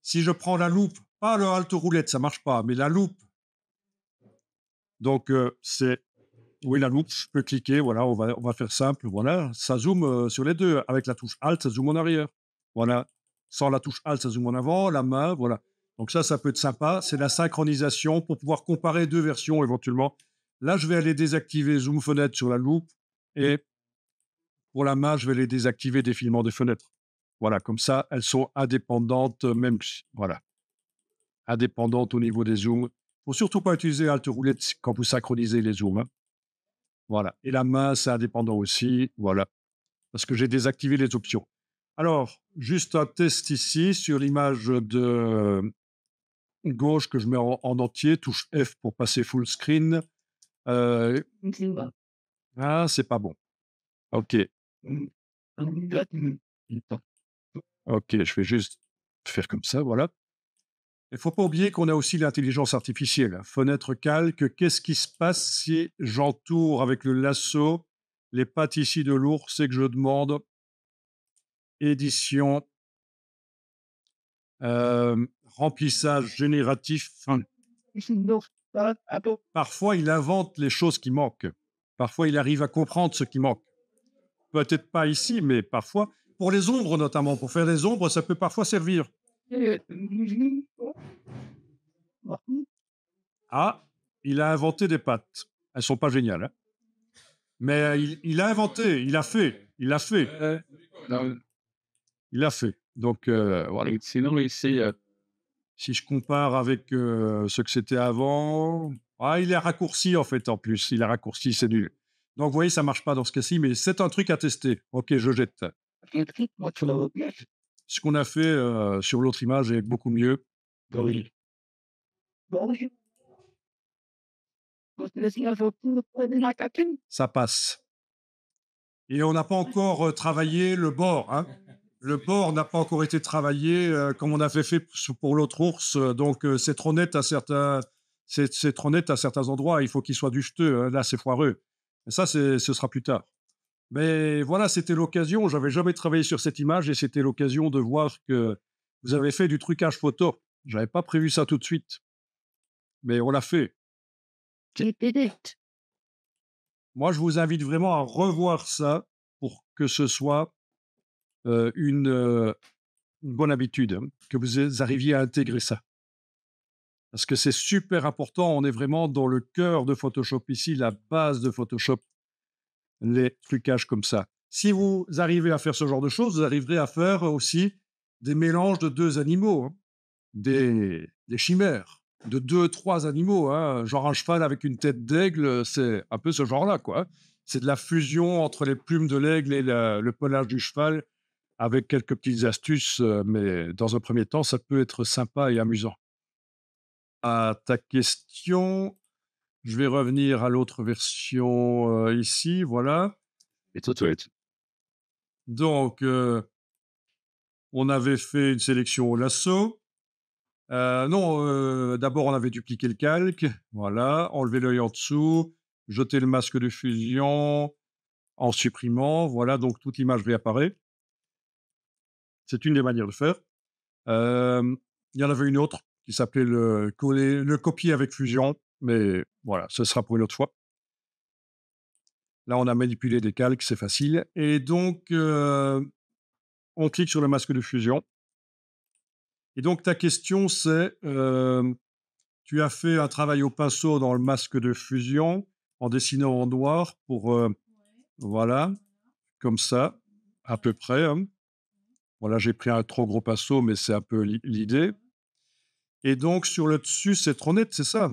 Si je prends la loupe, pas le halte roulette, ça marche pas, mais la loupe. Donc, c'est... Oui, la loupe, je peux cliquer, voilà, on va faire simple, voilà. Ça zoome sur les deux. Avec la touche Alt, ça zoome en arrière. Voilà. Sans la touche Alt, ça zoome en avant, la main, voilà. Donc ça peut être sympa. C'est la synchronisation pour pouvoir comparer deux versions éventuellement. Là, je vais aller désactiver Zoom fenêtre sur la loupe et pour la main, je vais les désactiver défilement des fenêtres. Voilà, comme ça, elles sont indépendantes, même, voilà, indépendantes au niveau des zooms. Il ne faut surtout pas utiliser Alt roulette quand vous synchronisez les zooms. Hein. Voilà. Et la main, c'est indépendant aussi. Voilà. Parce que j'ai désactivé les options. Alors, juste un test ici sur l'image de gauche que je mets en entier. Touche F pour passer full screen. Ah, c'est pas bon. OK. OK, je vais juste faire comme ça, voilà. Il ne faut pas oublier qu'on a aussi l'intelligence artificielle. Fenêtre calque, qu'est-ce qui se passe si j'entoure avec le lasso les pattes ici de l'ours et que je demande édition, remplissage génératif. Parfois, il invente les choses qui manquent. Parfois, il arrive à comprendre ce qui manque. Peut-être pas ici, mais parfois. Pour les ombres notamment, pour faire des ombres, ça peut parfois servir. Ah, il a inventé des pattes. Elles sont pas géniales. Hein. Mais il a inventé, il a fait. Il a fait. Donc, voilà. Sinon, ici, Si je compare avec ce que c'était avant, il est raccourci en fait en plus. Il est raccourci, c'est nul. Donc, vous voyez, ça marche pas dans ce cas-ci, mais c'est un truc à tester. Ok, je jette. Ce qu'on a fait sur l'autre image est beaucoup mieux. Ça passe. Et on n'a pas encore travaillé le bord. Hein. Le bord n'a pas encore été travaillé comme on avait fait pour l'autre ours. Donc, c'est trop net à certains... C'est trop net à certains endroits. Il faut qu'il soit du jeteux. Hein. Là, c'est foireux. Mais ça, ce sera plus tard. Mais voilà, c'était l'occasion. J'avais jamais travaillé sur cette image et c'était l'occasion de voir que vous avez fait du trucage photo. J'avais pas prévu ça tout de suite. Mais on l'a fait. Moi, je vous invite vraiment à revoir ça pour que ce soit une bonne habitude, hein, que vous arriviez à intégrer ça. Parce que c'est super important, on est vraiment dans le cœur de Photoshop ici, la base de Photoshop, les trucages comme ça. Si vous arrivez à faire ce genre de choses, vous arriverez à faire aussi des mélanges de deux animaux, hein, des chimères, de 2-3 animaux, hein, genre un cheval avec une tête d'aigle, c'est un peu ce genre-là, quoi. C'est de la fusion entre les plumes de l'aigle et le pelage du cheval, avec quelques petites astuces, mais dans un premier temps, ça peut être sympa et amusant. À ta question, je vais revenir à l'autre version ici, voilà. it's a tweet. Donc, on avait fait une sélection au lasso. Non, d'abord, on avait dupliqué le calque, voilà, enlevé l'œil en dessous, jeté le masque de fusion en supprimant, voilà, donc toute l'image réapparaît. C'est une des manières de faire. Il y en avait une autre qui s'appelait le copier avec fusion, mais voilà, ce sera pour une autre fois. Là, on a manipulé des calques, c'est facile. Et donc, on clique sur le masque de fusion. Et donc, ta question, c'est, tu as fait un travail au pinceau dans le masque de fusion en dessinant en noir pour Voilà, comme ça, à peu près, hein. Voilà, j'ai pris un trop gros pinceau, mais c'est un peu l'idée. Et donc, sur le dessus, c'est trop net, c'est ça?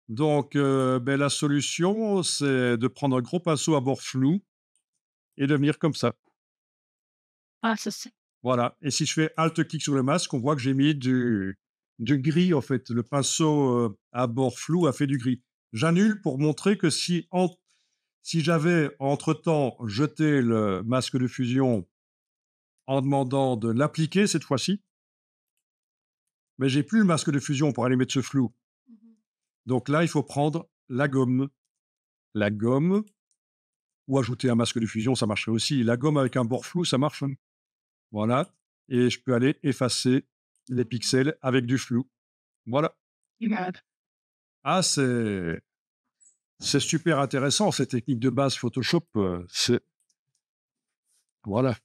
Donc, beh, la solution, c'est de prendre un gros pinceau à bord flou et de venir comme ça. Ah, ça c'est Voilà. Et si je fais Alt-clic sur le masque, on voit que j'ai mis du gris, en fait. Le pinceau à bord flou a fait du gris. J'annule pour montrer que si j'avais entre-temps jeté le masque de fusion en demandant de l'appliquer cette fois-ci, mais j'ai plus le masque de fusion pour aller mettre ce flou. Donc là, il faut prendre la gomme. La gomme, ou ajouter un masque de fusion, ça marcherait aussi. La gomme avec un bord flou, ça marche, hein. Voilà. Et je peux aller effacer les pixels avec du flou. Voilà. image. Ah, c'est super intéressant, cette technique de base Photoshop. Voilà.